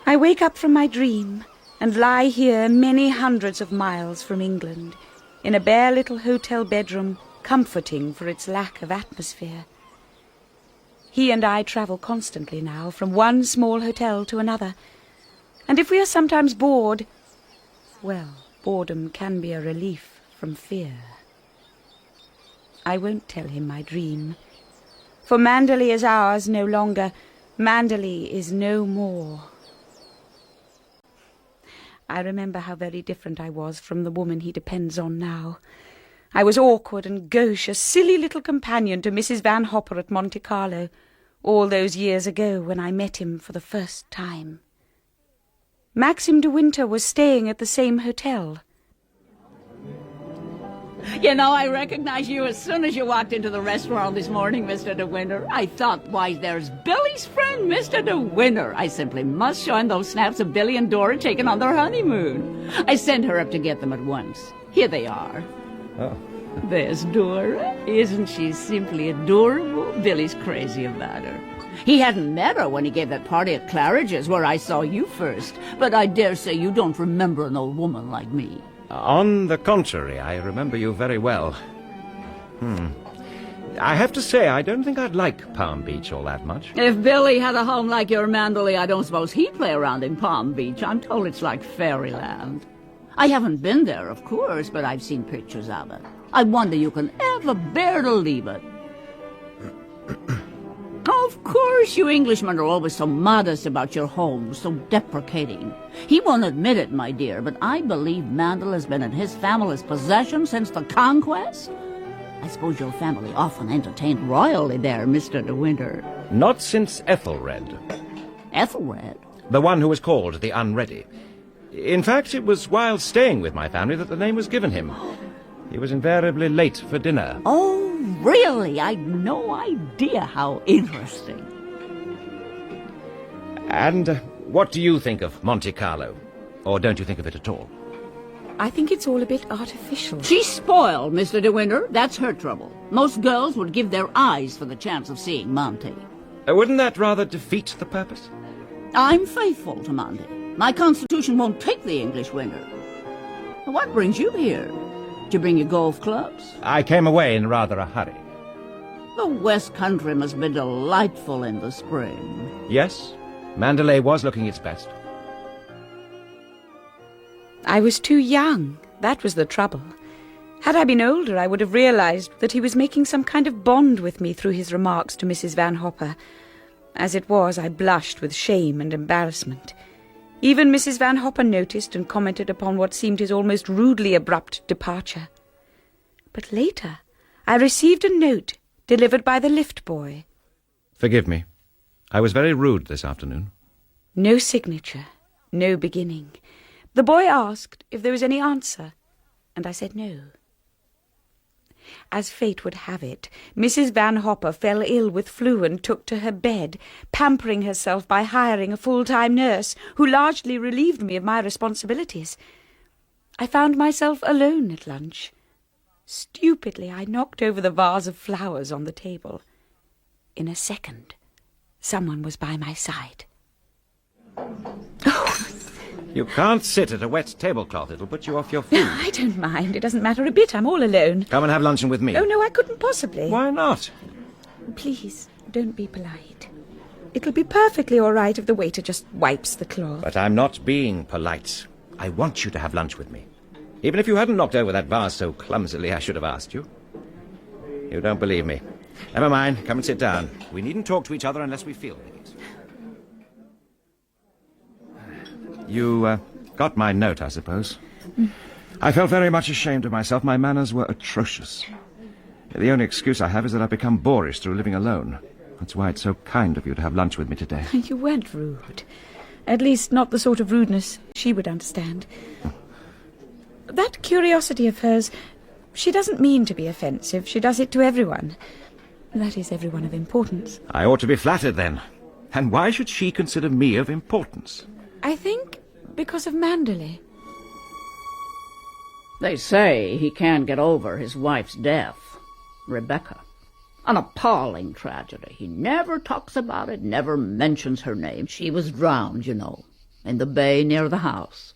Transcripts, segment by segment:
I wake up from my dream and lie here many hundreds of miles from England, in a bare little hotel bedroom, comforting for its lack of atmosphere. He and I travel constantly now, from one small hotel to another, and if we are sometimes bored, well, boredom can be a relief from fear. I won't tell him my dream, for Manderley is ours no longer. Manderley is no more. I remember how very different I was from the woman he depends on now. I was awkward and gauche, a silly little companion to Mrs. Van Hopper at Monte Carlo, all those years ago when I met him for the first time. Maxim de Winter was staying at the same hotel. You know, I recognized you as soon as you walked into the restaurant this morning, Mr. De Winter. I thought, why, there's Billy's friend, Mr. De Winter. I simply must show him those snaps of Billy and Dora taken on their honeymoon. I sent her up to get them at once. Here they are. Oh. There's Dora. Isn't she simply adorable? Billy's crazy about her. He hadn't met her when he gave that party at Claridge's, where I saw you first. But I dare say you don't remember an old woman like me. On the contrary, I remember you very well. I have to say, I don't think I'd like Palm Beach all that much. If Billy had a home like your Manderley, I don't suppose he'd play around in Palm Beach. I'm told it's like fairyland. I haven't been there, of course, but I've seen pictures of it. I wonder you can ever bear to leave it. Of course, you Englishmen are always so modest about your homes, so deprecating. He won't admit it, my dear, but I believe Mandel has been in his family's possession since the conquest. I suppose your family often entertained royally there, Mr. De Winter. Not since Ethelred. Ethelred? The one who was called the Unready. In fact, it was while staying with my family that the name was given him. He was invariably late for dinner. Oh, really? I'd no idea. How interesting. And what do you think of Monte Carlo? Or don't you think of it at all? I think it's all a bit artificial. She's spoiled, Mr. De Winter. That's her trouble. Most girls would give their eyes for the chance of seeing Monte. Wouldn't that rather defeat the purpose? I'm faithful to Monte. My constitution won't take the English winter. What brings you here? Did you bring your golf clubs? I came away in rather a hurry. The West Country must be delightful in the spring. Yes, Manderley was looking its best. I was too young. That was the trouble. Had I been older, I would have realized that he was making some kind of bond with me through his remarks to Mrs. Van Hopper. As it was, I blushed with shame and embarrassment. Even Mrs. Van Hopper noticed and commented upon what seemed his almost rudely abrupt departure. But later, I received a note delivered by the lift boy. Forgive me. I was very rude this afternoon. No signature, no beginning. The boy asked if there was any answer, and I said no. As fate would have it, Mrs. Van Hopper fell ill with flu and took to her bed, pampering herself by hiring a full-time nurse, who largely relieved me of my responsibilities. I found myself alone at lunch. Stupidly, I knocked over the vase of flowers on the table. In a second, someone was by my side. Oh! You can't sit at a wet tablecloth. It'll put you off your feet. I don't mind. It doesn't matter a bit. I'm all alone. Come and have luncheon with me. Oh, no, I couldn't possibly. Why not? Please, don't be polite. It'll be perfectly all right if the waiter just wipes the cloth. But I'm not being polite. I want you to have lunch with me. Even if you hadn't knocked over that vase so clumsily, I should have asked you. You don't believe me. Never mind. Come and sit down. We needn't talk to each other unless we feel like it. You got my note, I suppose. I felt very much ashamed of myself. My manners were atrocious. The only excuse I have is that I've become boorish through living alone. That's why it's so kind of you to have lunch with me today. You weren't rude. At least not the sort of rudeness she would understand. That curiosity of hers, she doesn't mean to be offensive. She does it to everyone. That is, everyone of importance. I ought to be flattered, then. And why should she consider me of importance? I think because of Manderley. They say he can't get over his wife's death, Rebecca. An appalling tragedy. He never talks about it, never mentions her name. She was drowned, you know. in the bay near the house.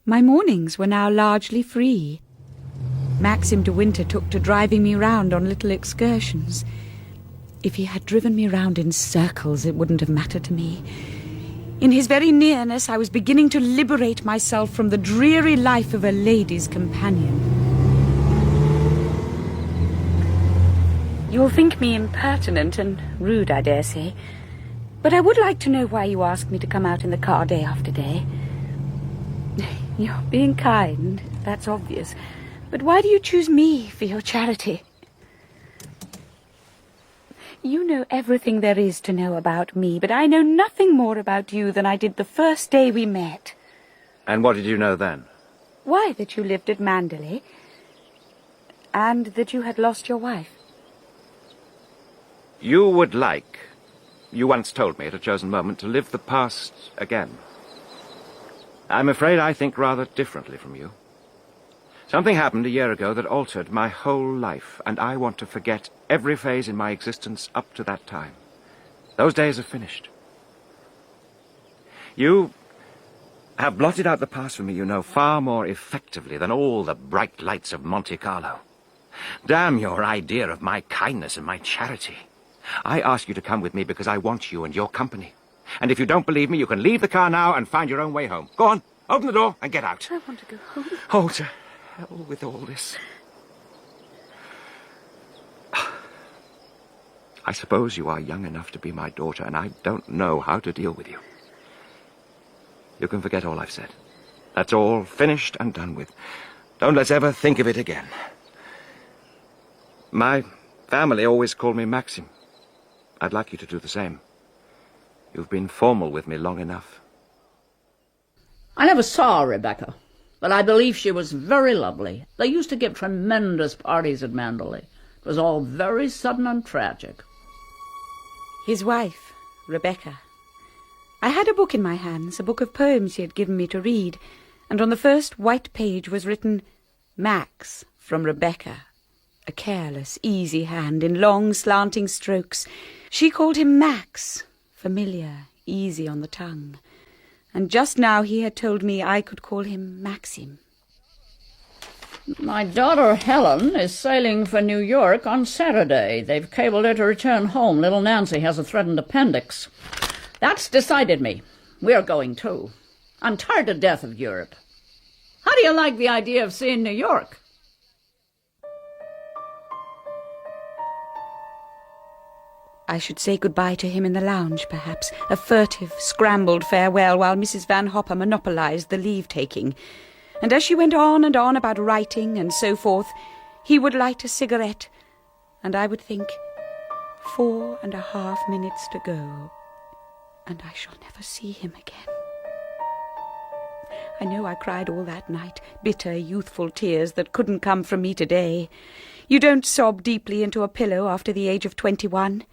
My mornings were now largely free. Maxim de Winter took to driving me round on little excursions. If he had driven me round in circles, it wouldn't have mattered to me. In his very nearness, I was beginning to liberate myself from the dreary life of a lady's companion. You'll think me impertinent and rude, I dare say, but I would like to know why you asked me to come out in the car day after day. You're being kind, that's obvious, but why do you choose me for your charity? You know everything there is to know about me, but I know nothing more about you than I did the first day we met. And what did you know then? Why, that you lived at Manderley, and that you had lost your wife. You would like, you once told me at a chosen moment, to live the past again. I'm afraid I think rather differently from you. Something happened a year ago that altered my whole life, and I want to forget every phase in my existence up to that time. Those days are finished. You have blotted out the past for me, you know, far more effectively than all the bright lights of Monte Carlo. Damn your idea of my kindness and my charity. I ask you to come with me because I want you and your company. And if you don't believe me, you can leave the car now and find your own way home. Go on, open the door and get out. I want to go home. Oh, to hell with all this. I suppose you are young enough to be my daughter, and I don't know how to deal with you. You can forget all I've said. That's all finished and done with. Don't let's ever think of it again. My family always called me Maxim. I'd like you to do the same. You've been formal with me long enough. I never saw Rebecca, but I believe she was very lovely. They used to give tremendous parties at Manderley. It was all very sudden and tragic. His wife, Rebecca. I had a book in my hands, a book of poems he had given me to read, and on the first white page was written, Max, from Rebecca. A careless, easy hand in long, slanting strokes. She called him Max, familiar, easy on the tongue. And just now he had told me I could call him Maxim. My daughter Helen is sailing for New York on Saturday. They've cabled her to return home. Little Nancy has a threatened appendix. That's decided me. We're going too. I'm tired to death of Europe. How do you like the idea of seeing New York? I should say goodbye to him in the lounge, perhaps, a furtive, scrambled farewell while Mrs. Van Hopper monopolised the leave-taking. And as she went on and on about writing and so forth, he would light a cigarette, and I would think, 4.5 minutes to go, and I shall never see him again. I know I cried all that night, bitter, youthful tears that couldn't come from me today. You don't sob deeply into a pillow after the age of 21.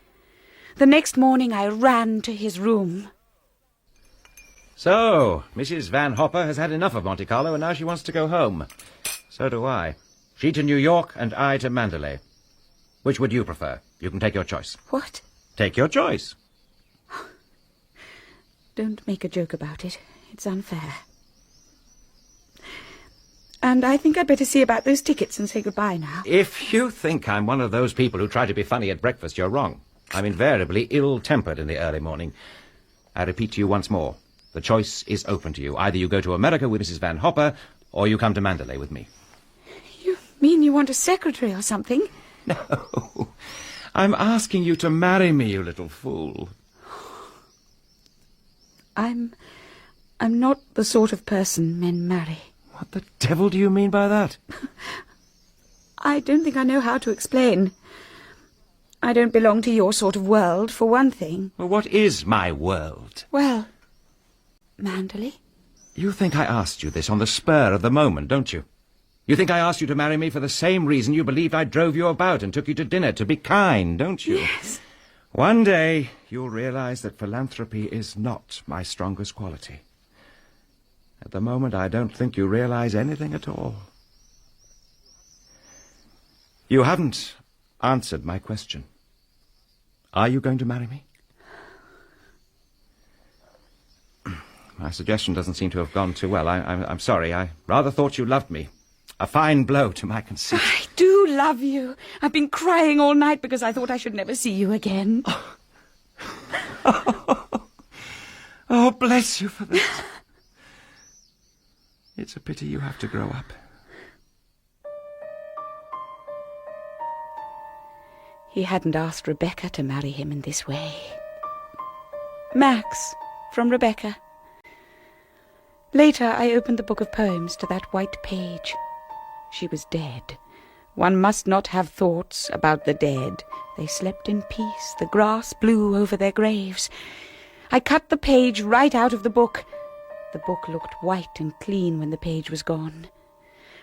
The next morning I ran to his room. So, Mrs. Van Hopper has had enough of Monte Carlo, and now she wants to go home. So do I. She to New York, and I to Manderley. Which would you prefer? You can take your choice. What? Take your choice. Don't make a joke about it. It's unfair. And I think I'd better see about those tickets and say goodbye now. If you think I'm one of those people who try to be funny at breakfast, you're wrong. I'm invariably ill-tempered in the early morning. I repeat to you once more, the choice is open to you. Either you go to America with Mrs. Van Hopper, or you come to Manderley with me. You mean you want a secretary or something? No. I'm asking you to marry me, you little fool. I'm not the sort of person men marry. What the devil do you mean by that? I don't think I know how to explain. I don't belong to your sort of world, for one thing. Well, what is my world? Well, Manderley? You think I asked you this on the spur of the moment, don't you? You think I asked you to marry me for the same reason you believed I drove you about and took you to dinner, to be kind, don't you? Yes. One day you'll realize that philanthropy is not my strongest quality. At the moment, I don't think you realize anything at all. You haven't answered my question. Are you going to marry me? My suggestion doesn't seem to have gone too well. I'm sorry. I rather thought you loved me. A fine blow to my conceit. I do love you. I've been crying all night because I thought I should never see you again. Oh, bless you for that. It's a pity you have to grow up. He hadn't asked Rebecca to marry him in this way. Max, from Rebecca. Later, I opened the book of poems to that white page. She was dead. One must not have thoughts about the dead. They slept in peace. The grass blew over their graves. I cut the page right out of the book. The book looked white and clean when the page was gone.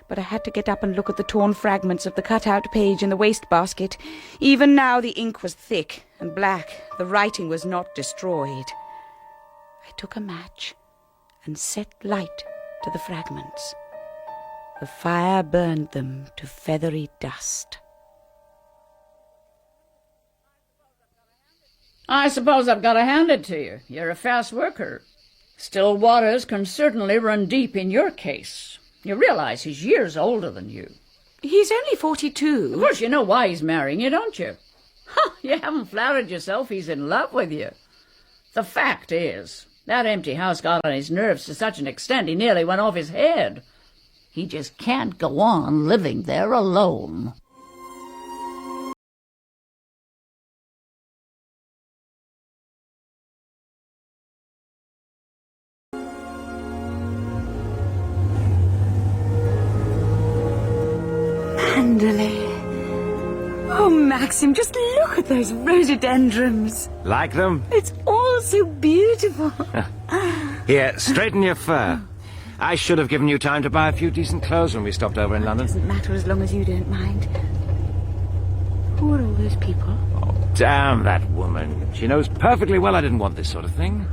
But I had to get up and look at the torn fragments of the cut-out page in the wastebasket. Even now the ink was thick and black. The writing was not destroyed. I took a match and set light to the fragments. The fire burned them to feathery dust. I suppose I've got to hand it to you. You're a fast worker. Still waters can certainly run deep in your case. You realize he's years older than you. He's only 42. Of course, you know why he's marrying you, don't you? You haven't flattered yourself he's in love with you. The fact is, that empty house got on his nerves to such an extent he nearly went off his head. He just can't go on living there alone. Manderley. Oh, Maxim, just look at those rhododendrons. Like them? It's all so beautiful. Here, straighten your fur. I should have given you time to buy a few decent clothes when we stopped over in London. It doesn't matter as long as you don't mind. Who are all those people? Oh, damn that woman. She knows perfectly well I didn't want this sort of thing.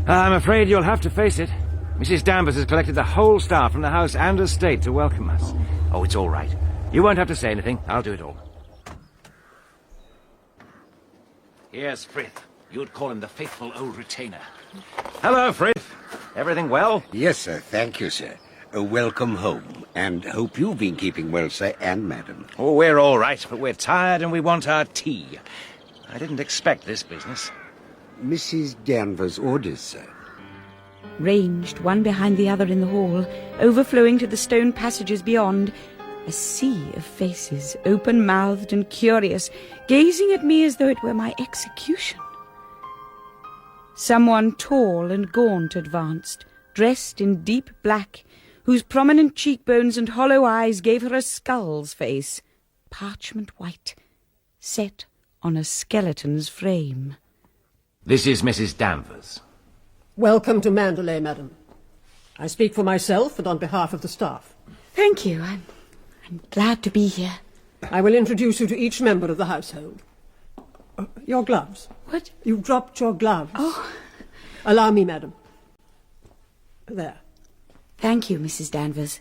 I'm afraid you'll have to face it. Mrs. Danvers has collected the whole staff from the house and estate to welcome us. Oh, it's all right. You won't have to say anything. I'll do it all. Here's Frith. You'd call him the faithful old retainer. Hello, Frith. Everything well? Yes, sir. Thank you, sir. Welcome home. And hope you've been keeping well, sir, and madam. Oh, we're all right, but we're tired and we want our tea. I didn't expect this business. Mrs. Danvers' orders, sir. Ranged one behind the other in the hall, overflowing to the stone passages beyond, a sea of faces, open-mouthed and curious, gazing at me as though it were my execution. Someone tall and gaunt advanced, dressed in deep black, whose prominent cheekbones and hollow eyes gave her a skull's face, parchment white, set on a skeleton's frame. This is Mrs. Danvers. Welcome to Manderley, madam. I speak for myself and on behalf of the staff. Thank you. I'm glad to be here. I will introduce you to each member of the household. Your gloves. What? You dropped your gloves. Oh. Allow me, madam. There. Thank you, Mrs. Danvers.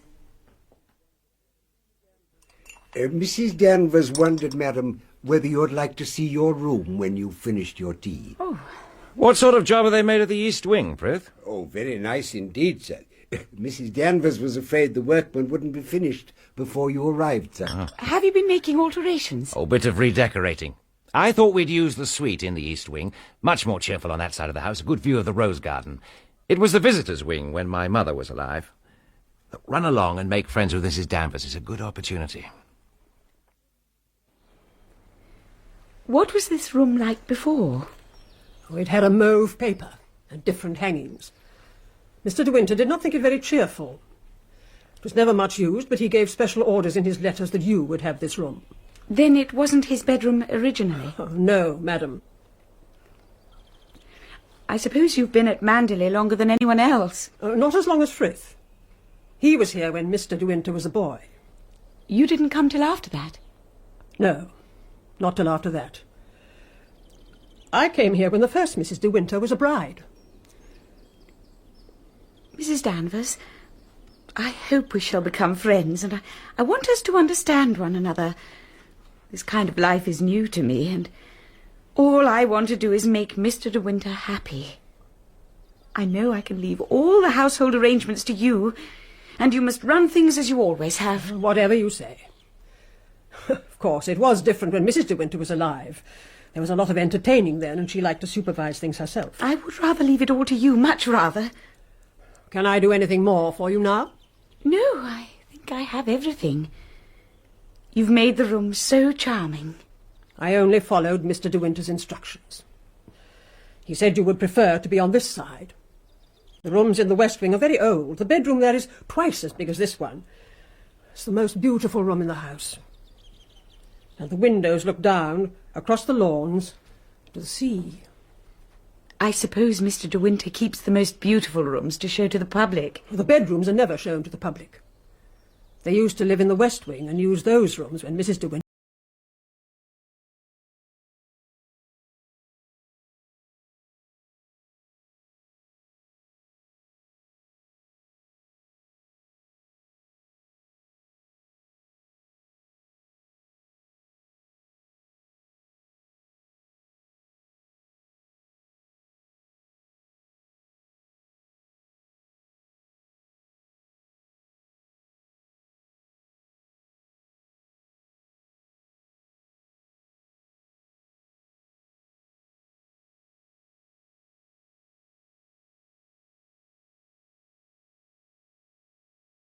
Mrs. Danvers wondered, madam, whether you'd like to see your room when you've finished your tea. Oh. What sort of job have they made of the East Wing, Frith? Oh, very nice indeed, sir. Mrs. Danvers was afraid the workmen wouldn't be finished before you arrived, sir. Have you been making alterations? Oh, bit of redecorating. I thought we'd use the suite in the East Wing. Much more cheerful on that side of the house. A good view of the rose garden. It was the visitors' wing when my mother was alive. Run along and make friends with Mrs. Danvers. It's a good opportunity. What was this room like before? Oh, it had a mauve paper and different hangings. Mr. De Winter did not think it very cheerful. It was never much used, but he gave special orders in his letters that you would have this room. Then it wasn't his bedroom originally? Oh, no, madam. I suppose you've been at Manderley longer than anyone else. Not as long as Frith. He was here when Mr. De Winter was a boy. You didn't come till after that? No, not till after that. I came here when the first Mrs. De Winter was a bride. Mrs. Danvers, I hope we shall become friends, and I want us to understand one another. This kind of life is new to me, and all I want to do is make Mr. De Winter happy. I know I can leave all the household arrangements to you, and you must run things as you always have. Whatever you say. Of course, it was different when Mrs. De Winter was alive. There was a lot of entertaining then, and she liked to supervise things herself. I would rather leave it all to you, much rather. Can I do anything more for you now? No, I think I have everything. You've made the room so charming. I only followed Mr. De Winter's instructions. He said you would prefer to be on this side. The rooms in the West Wing are very old. The bedroom there is twice as big as this one. It's the most beautiful room in the house. And the windows look down across the lawns to the sea. I suppose Mr. De Winter keeps the most beautiful rooms to show to the public. The bedrooms are never shown to the public. They used to live in the West Wing and use those rooms when Mrs. De Winter...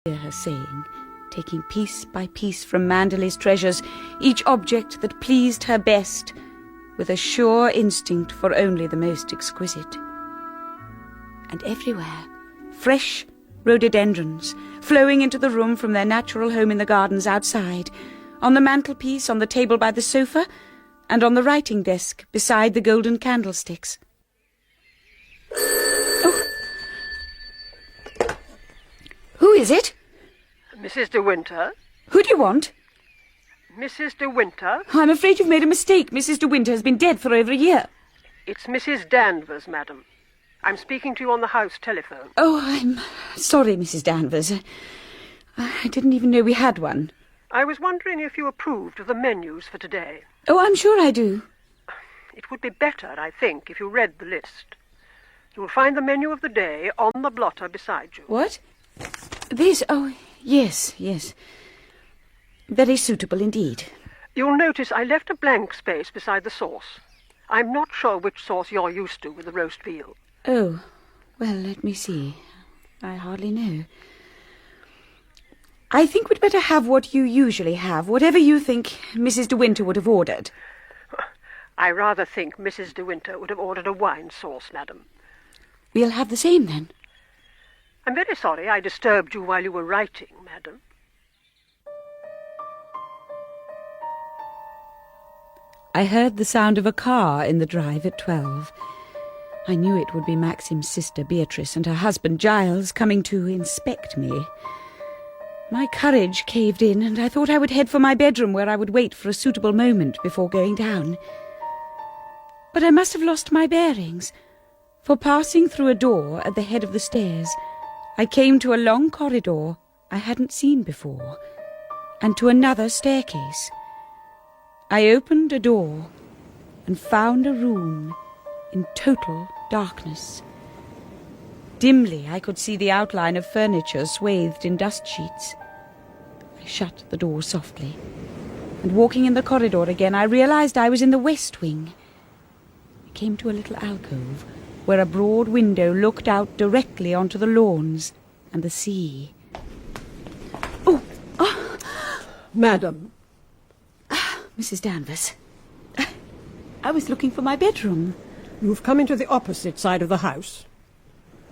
Hear her saying, taking piece by piece from Manderley's treasures, each object that pleased her best, with a sure instinct for only the most exquisite. And everywhere, fresh rhododendrons, flowing into the room from their natural home in the gardens outside, on the mantelpiece, on the table by the sofa, and on the writing desk beside the golden candlesticks. Who is it? Mrs. De Winter? Who do you want? Mrs. De Winter? I'm afraid you've made a mistake. Mrs. De Winter has been dead for over a year. It's Mrs. Danvers, madam. I'm speaking to you on the house telephone. Oh, I'm sorry, Mrs. Danvers. I didn't even know we had one. I was wondering if you approved of the menus for today. Oh, I'm sure I do. It would be better, I think, if you read the list. You'll find the menu of the day on the blotter beside you. What? This? Oh, yes. Very suitable indeed. You'll notice I left a blank space beside the sauce. I'm not sure which sauce you're used to with the roast veal. Oh, well, let me see. I hardly know. I think we'd better have what you usually have, whatever you think Mrs. De Winter would have ordered. I rather think Mrs. De Winter would have ordered a wine sauce, madam. We'll have the same, then. I'm very sorry I disturbed you while you were writing, madam. I heard the sound of a car in the drive at 12. I knew it would be Maxim's sister Beatrice and her husband Giles coming to inspect me. My courage caved in, and I thought I would head for my bedroom where I would wait for a suitable moment before going down. But I must have lost my bearings, for passing through a door at the head of the stairs, I came to a long corridor I hadn't seen before, and to another staircase. I opened a door and found a room in total darkness. Dimly I could see the outline of furniture swathed in dust sheets. I shut the door softly, and walking in the corridor again, I realized I was in the West Wing. I came to a little alcove where a broad window looked out directly onto the lawns and the sea. Oh! Madam. Mrs. Danvers. I was looking for my bedroom. You've come into the opposite side of the house.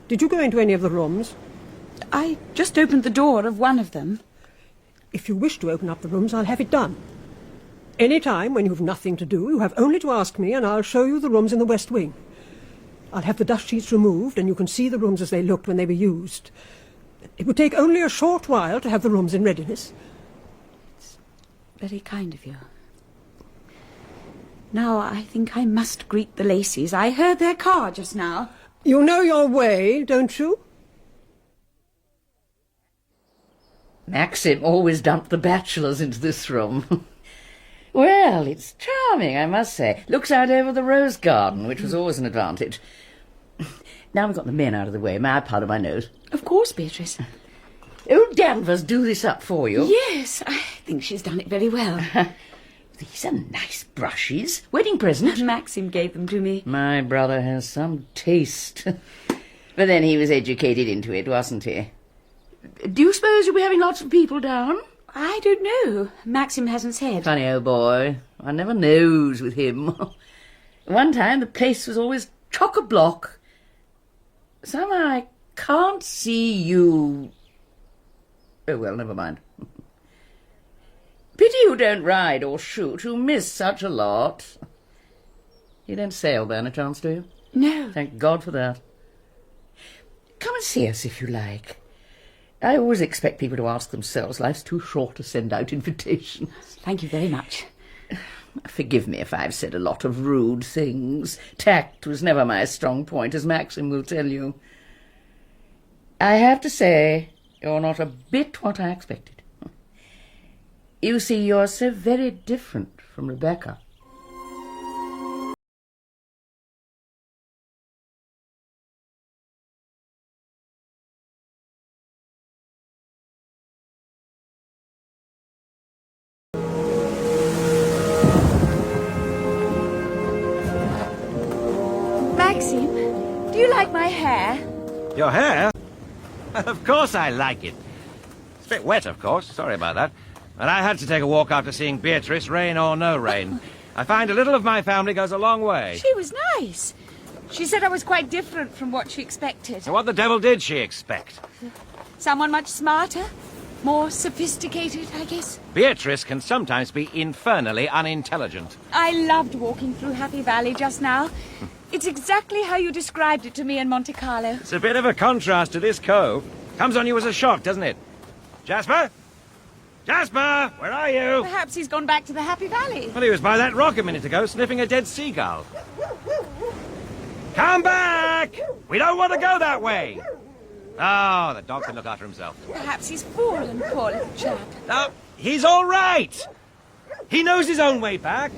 Did you go into any of the rooms? I just opened the door of one of them. If you wish to open up the rooms, I'll have it done. Any time when you've nothing to do, you have only to ask me, and I'll show you the rooms in the West Wing. I'll have the dust sheets removed, and you can see the rooms as they looked when they were used. It would take only a short while to have the rooms in readiness. It's very kind of you. Now I think I must greet the Lacys. I heard their car just now. You know your way, don't you? Maxim always dumped the bachelors into this room. Well, it's charming, I must say. Looks out over the rose garden, which was always an advantage. Now we've got the men out of the way, may I powder my nose? Of course, Beatrice. Old Danvers do this up for you? Yes, I think she's done it very well. These are nice brushes. Wedding present. Maxim gave them to me. My brother has some taste. But then he was educated into it, wasn't he? Do you suppose you'll be having lots of people down? I don't know. Maxim hasn't said. Funny old boy. One never knows with him. One time the place was always chock-a-block. Somehow I can't see you... Oh, well, never mind. Pity you don't ride or shoot. You miss such a lot. You don't sail, by any chance, do you? No. Thank God for that. Come and see us if you like. I always expect people to ask themselves. Life's too short to send out invitations. Thank you very much. Forgive me if I've said a lot of rude things. Tact was never my strong point, as Maxim will tell you. I have to say, you're not a bit what I expected. You see, you're so very different from Rebecca. Maxim, do you like my hair? Your hair? Of course I like it. It's a bit wet, of course. Sorry about that. And I had to take a walk after seeing Beatrice, rain or no rain. I find a little of my family goes a long way. She was nice. She said I was quite different from what she expected. What the devil did she expect? Someone much smarter, more sophisticated, I guess. Beatrice can sometimes be infernally unintelligent. I loved walking through Happy Valley just now. It's exactly how you described it to me in Monte Carlo. It's a bit of a contrast to this cove. Comes on you as a shock, doesn't it? Jasper? Jasper, where are you? Perhaps he's gone back to the Happy Valley. Well, he was by that rock a minute ago, sniffing a dead seagull. Come back! We don't want to go that way. Oh, the dog can look after himself. Perhaps he's fallen, poor little chap. No, he's all right. He knows his own way back.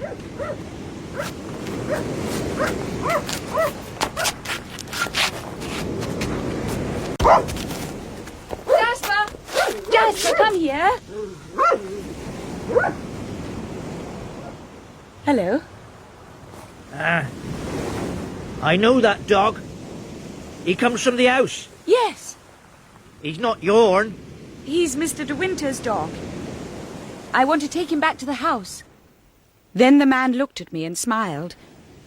Jasper! Jasper, come here. Hello. I know that dog. He comes from the house. Yes, He's not yourn. he's Mr. De Winter's dog. I want to take him back to the house. Then the man looked at me and smiled,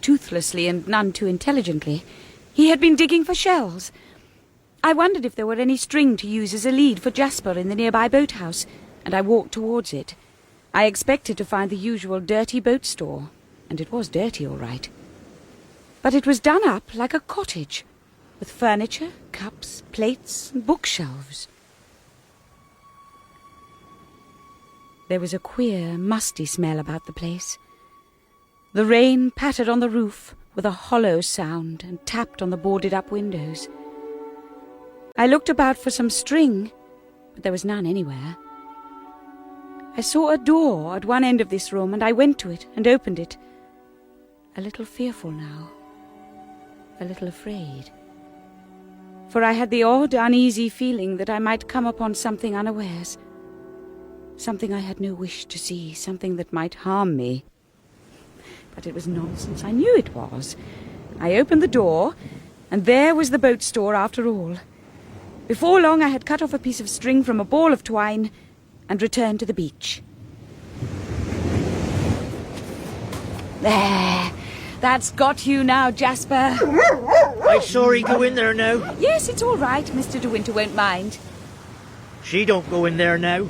toothlessly and none too intelligently. He had been digging for shells. I wondered if there were any string to use as a lead for Jasper in the nearby boathouse, and I walked towards it. I expected to find the usual dirty boat store, and it was dirty all right. But it was done up like a cottage, with furniture, cups, plates, and bookshelves. There was a queer, musty smell about the place. The rain pattered on the roof with a hollow sound and tapped on the boarded-up windows. I looked about for some string, but there was none anywhere. I saw a door at one end of this room, and I went to it and opened it. A little fearful now, a little afraid. For I had the odd, uneasy feeling that I might come upon something unawares. Something I had no wish to see, something that might harm me. But it was nonsense, I knew it was. I opened the door, and there was the boat store after all. Before long I had cut off a piece of string from a ball of twine and returned to the beach. There! That's got you now, Jasper. I saw he go in there now. Yes, it's all right. Mr. De Winter won't mind. She don't go in there now.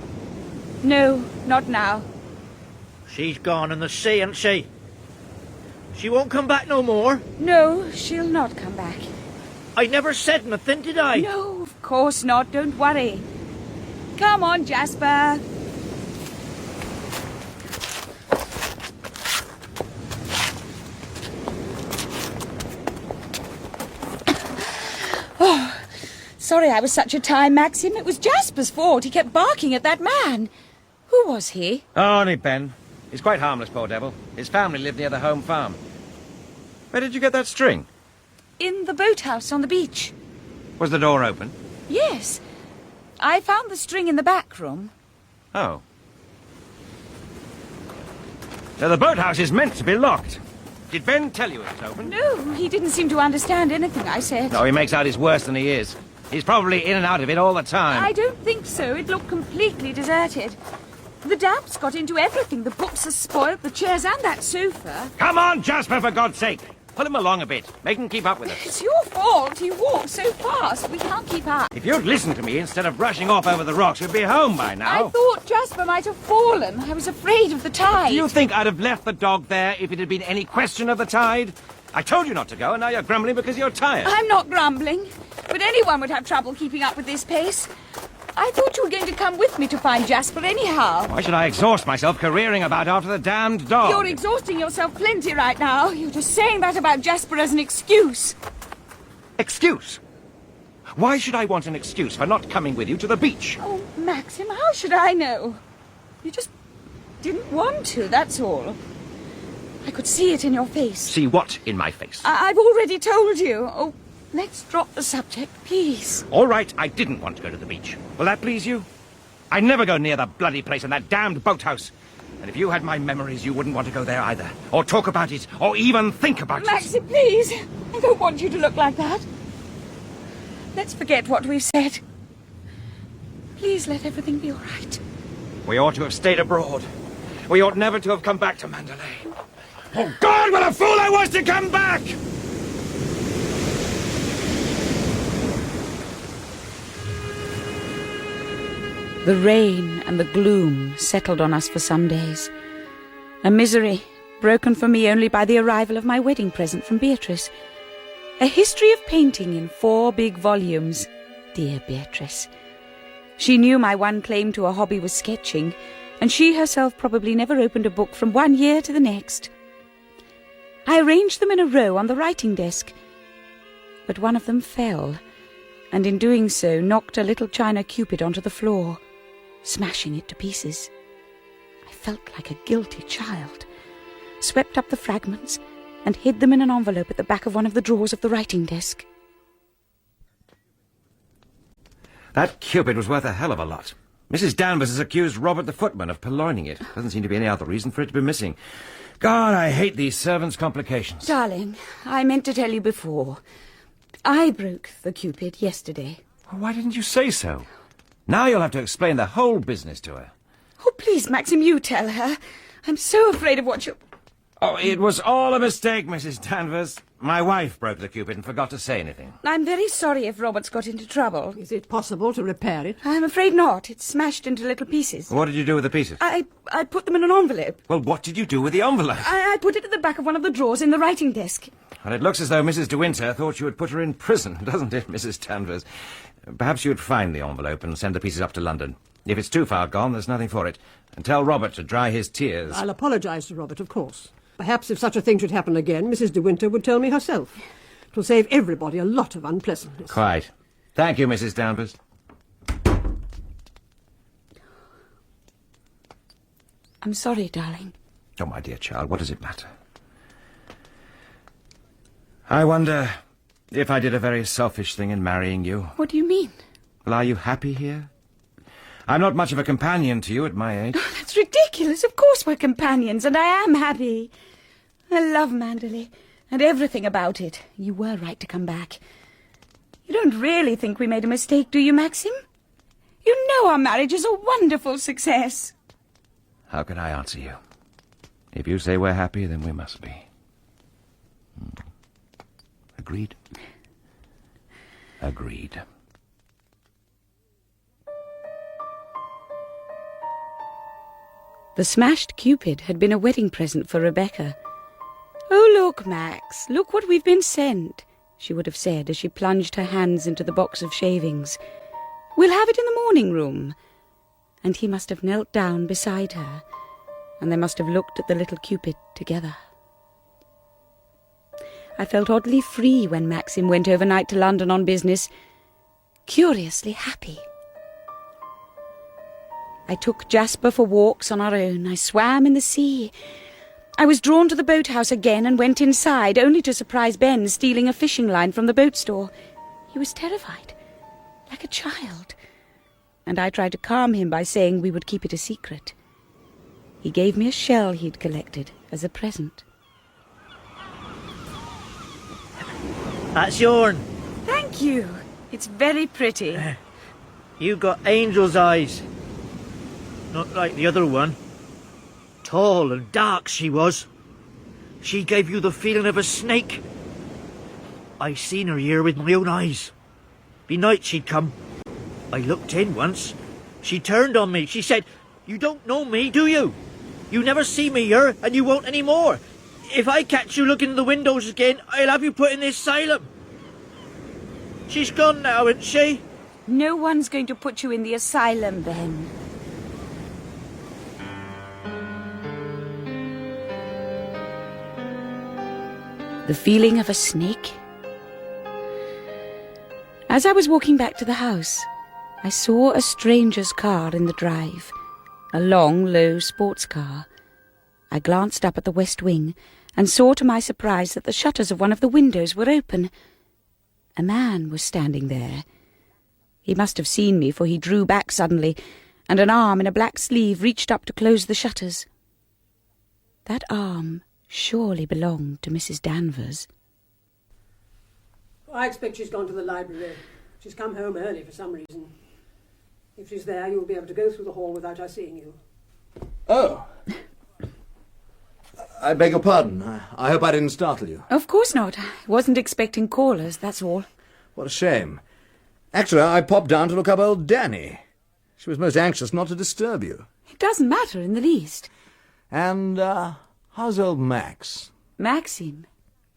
No, not now. She's gone in the sea, ain't she? She won't come back no more. No, she'll not come back. I never said nothing, did I? No, of course not. Don't worry. Come on, Jasper. Oh, sorry I was such a time, Maxim. It was Jasper's fault. He kept barking at that man. Who was he? Oh, only Ben. He's quite harmless, poor devil. His family lived near the home farm. Where did you get that string? In the boathouse on the beach. Was the door open? Yes. I found the string in the back room. Oh. Now, the boathouse is meant to be locked. Did Ben tell you it was open? No, he didn't seem to understand anything I said. No, he makes out he's worse than he is. He's probably in and out of it all the time. I don't think so. It looked completely deserted. The damp's got into everything. The books are spoiled, the chairs and that sofa. Come on, Jasper, for God's sake. Pull him along a bit. Make him keep up with us. It's your fault. You walk so fast. We can't keep up. If you'd listened to me instead of rushing off over the rocks, we'd be home by now. I thought Jasper might have fallen. I was afraid of the tide. Do you think I'd have left the dog there if it had been any question of the tide? I told you not to go, and now you're grumbling because you're tired. I'm not grumbling, but anyone would have trouble keeping up with this pace. I thought you were going to come with me to find Jasper anyhow. Why should I exhaust myself careering about after the damned dog? You're exhausting yourself plenty right now. You're just saying that about Jasper as an excuse. Excuse? Why should I want an excuse for not coming with you to the beach? Oh, Maxim, how should I know? You just didn't want to, that's all. I could see it in your face. See what in my face? I've already told you. Oh, let's drop the subject, please. All right, I didn't want to go to the beach. Will that please you? I never go near the bloody place and that damned boathouse. And if you had my memories, you wouldn't want to go there either. Or talk about it, or even think about it. Maxim, please. I don't want you to look like that. Let's forget what we've said. Please let everything be all right. We ought to have stayed abroad. We ought never to have come back to Manderley. Oh, God, what a fool I was to come back! The rain and the gloom settled on us for some days. A misery, broken for me only by the arrival of my wedding present from Beatrice. A history of painting in 4 big volumes. Dear Beatrice. She knew my one claim to a hobby was sketching, and she herself probably never opened a book from one year to the next. I arranged them in a row on the writing desk, but one of them fell, and in doing so knocked a little china cupid onto the floor, smashing it to pieces. I felt like a guilty child, swept up the fragments, and hid them in an envelope at the back of one of the drawers of the writing desk. That cupid was worth a hell of a lot. Mrs. Danvers has accused Robert the footman of purloining it. Doesn't seem to be any other reason for it to be missing. God, I hate these servants' complications. Darling, I meant to tell you before. I broke the cupid yesterday. Well, why didn't you say so? Now you'll have to explain the whole business to her. Oh, please, Maxim, you tell her. I'm so afraid of what you... Oh, it was all a mistake, Mrs. Danvers. My wife broke the cupid and forgot to say anything. I'm very sorry if Robert's got into trouble. Is it possible to repair it? I'm afraid not. It's smashed into little pieces. What did you do with the pieces? I put them in an envelope. Well, what did you do with the envelope? I put it at the back of one of the drawers in the writing desk. Well, it looks as though Mrs. De Winter thought you would put her in prison, doesn't it, Mrs. Danvers? Perhaps you'd find the envelope and send the pieces up to London. If it's too far gone, there's nothing for it. And tell Robert to dry his tears. I'll apologise to Robert, of course. Perhaps if such a thing should happen again, Mrs. De Winter would tell me herself. It will save everybody a lot of unpleasantness. Quite. Thank you, Mrs. Danvers. I'm sorry, darling. Oh, my dear child, what does it matter? I wonder if I did a very selfish thing in marrying you. What do you mean? Well, are you happy here? I'm not much of a companion to you at my age. Oh, that's ridiculous. Of course we're companions, and I am happy. I love Manderley, and everything about it. You were right to come back. You don't really think we made a mistake, do you, Maxim? You know our marriage is a wonderful success. How can I answer you? If you say we're happy, then we must be. Agreed? Agreed. The smashed cupid had been a wedding present for Rebecca. "Oh, look, Max, look what we've been sent," she would have said as she plunged her hands into the box of shavings. "We'll have it in the morning room." And he must have knelt down beside her, and they must have looked at the little cupid together. I felt oddly free when Maxim went overnight to London on business, curiously happy. I took Jasper for walks on our own. I swam in the sea. I was drawn to the boathouse again and went inside, only to surprise Ben stealing a fishing line from the boat store. He was terrified, like a child, and I tried to calm him by saying we would keep it a secret. He gave me a shell he'd collected as a present. That's yourn. Thank you. It's very pretty. You got angel's eyes. Not like the other one. Tall and dark she was. She gave you the feeling of a snake. I seen her here with my own eyes. Be night she'd come. I looked in once. She turned on me. She said, "You don't know me, do you? You never see me here, and you won't any more. If I catch you looking in the windows again, I'll have you put in the asylum." She's gone now, isn't she? No one's going to put you in the asylum, Ben. The feeling of a snake? As I was walking back to the house, I saw a stranger's car in the drive, a long, low sports car. I glanced up at the west wing and saw to my surprise that the shutters of one of the windows were open. A man was standing there. He must have seen me, for he drew back suddenly, and an arm in a black sleeve reached up to close the shutters. That arm surely belonged to Mrs. Danvers. I expect she's gone to the library. She's come home early for some reason. If she's there, you'll be able to go through the hall without her seeing you. Oh. I beg your pardon. I hope I didn't startle you. Of course not. I wasn't expecting callers, that's all. What a shame. Actually, I popped down to look up old Danny. She was most anxious not to disturb you. It doesn't matter in the least. And, how's old Max? Maxim?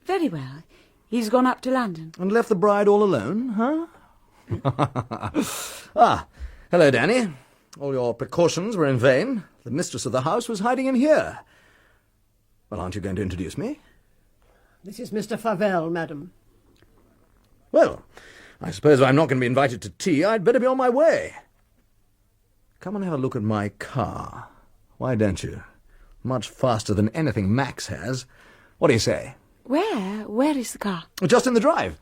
Very well. He's gone up to London. And left the bride all alone, huh? Ah, hello, Danny. All your precautions were in vain. The mistress of the house was hiding in here. Well, aren't you going to introduce me? This is Mr. Favell, madam. Well, I suppose if I'm not going to be invited to tea, I'd better be on my way. Come and have a look at my car. Why don't you? Much faster than anything Max has. What do you say? Where? Where is the car? Just in the drive.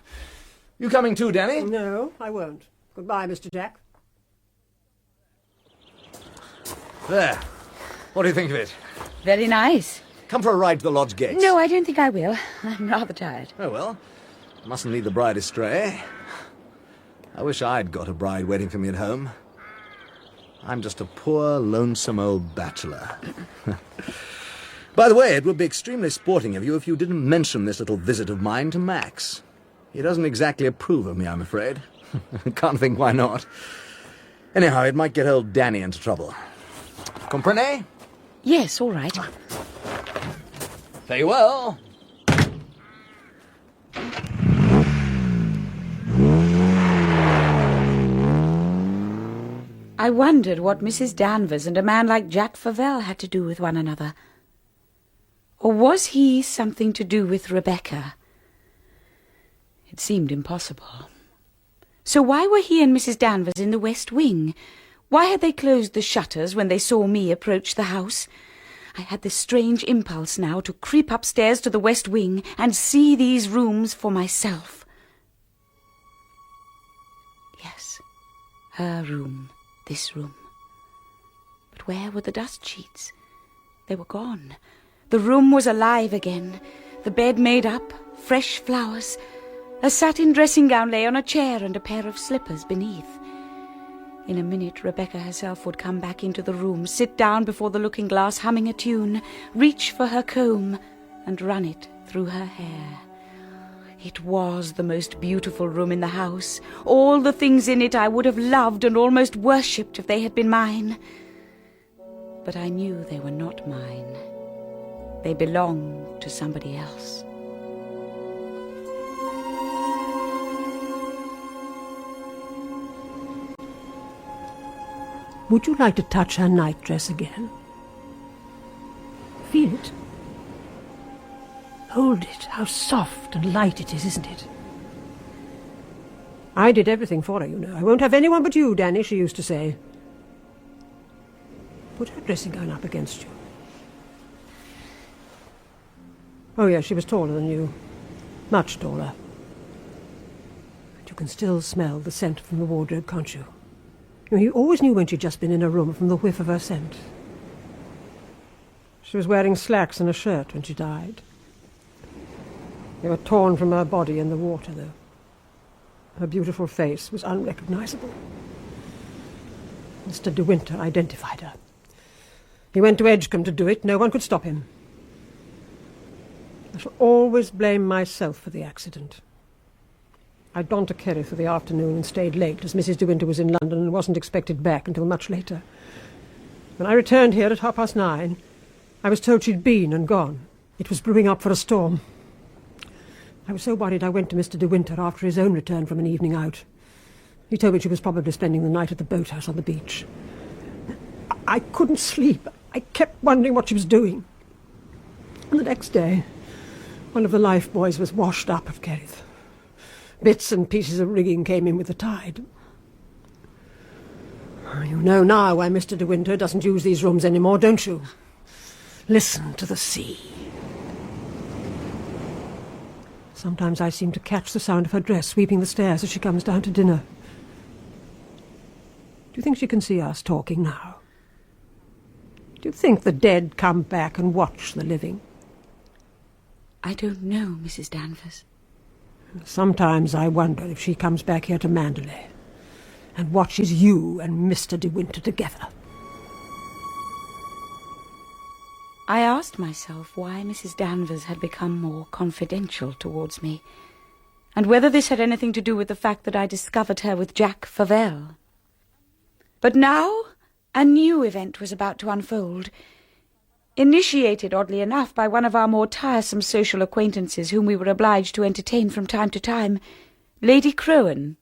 You coming too, Danny? No, I won't. Goodbye, Mr. Jack. There. What do you think of it? Very nice. Come for a ride to the lodge gates. No, I don't think I will. I'm rather tired. Oh, well. Mustn't lead the bride astray. I wish I'd got a bride waiting for me at home. I'm just a poor, lonesome old bachelor. By the way, it would be extremely sporting of you if you didn't mention this little visit of mine to Max. He doesn't exactly approve of me, I'm afraid. Can't think why not. Anyhow, it might get old Danny into trouble. Comprenez? Yes, all right. Farewell. I wondered what Mrs. Danvers and a man like Jack Favell had to do with one another. Or was he something to do with Rebecca? It seemed impossible. So why were he and Mrs. Danvers in the West Wing? Why had they closed the shutters when they saw me approach the house? I had this strange impulse now to creep upstairs to the West Wing and see these rooms for myself. Yes, her room, this room. But where were the dust sheets? They were gone. The room was alive again, the bed made up, fresh flowers. A satin dressing gown lay on a chair and a pair of slippers beneath. In a minute, Rebecca herself would come back into the room, sit down before the looking-glass humming a tune, reach for her comb and run it through her hair. It was the most beautiful room in the house. All the things in it I would have loved and almost worshipped if they had been mine. But I knew they were not mine. They belonged to somebody else. Would you like to touch her nightdress again? Feel it. Hold it. How soft and light it is, isn't it? I did everything for her, you know. I won't have anyone but you, Danny, she used to say. Put her dressing gown up against you. Oh, yes, she was taller than you. Much taller. But you can still smell the scent from the wardrobe, can't you? You always knew when she'd just been in a room from the whiff of her scent. She was wearing slacks and a shirt when she died. They were torn from her body in the water, though. Her beautiful face was unrecognizable. Mr. De Winter identified her. He went to Edgecombe to do it. No one could stop him. I shall always blame myself for the accident. I'd gone to Kerry for the afternoon and stayed late, as Mrs. De Winter was in London and wasn't expected back until much later. When I returned here at 9:30, I was told she'd been and gone. It was brewing up for a storm. I was so worried I went to Mr. De Winter after his own return from an evening out. He told me she was probably spending the night at the boathouse on the beach. I couldn't sleep. I kept wondering what she was doing. And the next day, one of the life buoys was washed up at Kerrith. Bits and pieces of rigging came in with the tide. You know now why Mr. De Winter doesn't use these rooms anymore, don't you? Listen to the sea. Sometimes I seem to catch the sound of her dress sweeping the stairs as she comes down to dinner. Do you think she can see us talking now? Do you think the dead come back and watch the living? I don't know, Mrs. Danvers. Sometimes I wonder if she comes back here to Manderley and watches you and Mr. De Winter together. I asked myself why Mrs. Danvers had become more confidential towards me, and whether this had anything to do with the fact that I discovered her with Jack Favell. But now a new event was about to unfold, initiated, oddly enough, by one of our more tiresome social acquaintances whom we were obliged to entertain from time to time, Lady Crowan.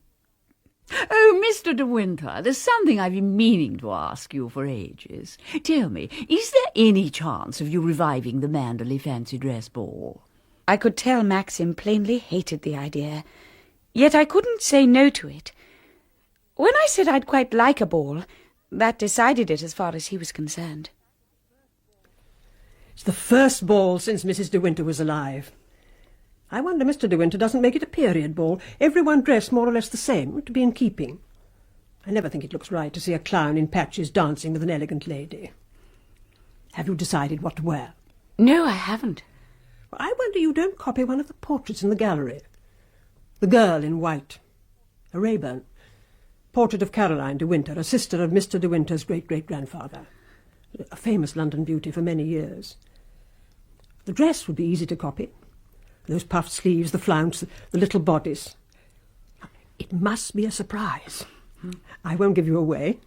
Oh, Mr. De Winter, there's something I've been meaning to ask you for ages. Tell me, is there any chance of you reviving the Manderley fancy dress ball? I could tell Maxim plainly hated the idea, yet I couldn't say no to it. When I said I'd quite like a ball, that decided it as far as he was concerned. It's the first ball since Mrs. De Winter was alive. I wonder Mr. De Winter doesn't make it a period ball, everyone dressed more or less the same, to be in keeping. I never think it looks right to see a clown in patches dancing with an elegant lady. Have you decided what to wear? No, I haven't. Well, I wonder you don't copy one of the portraits in the gallery. The girl in white. A Rayburn. Portrait of Caroline De Winter, a sister of Mr. De Winter's great-great-grandfather. A famous London beauty for many years. The dress would be easy to copy. Those puffed sleeves, the flounce, the little bodice. It must be a surprise. I won't give you away.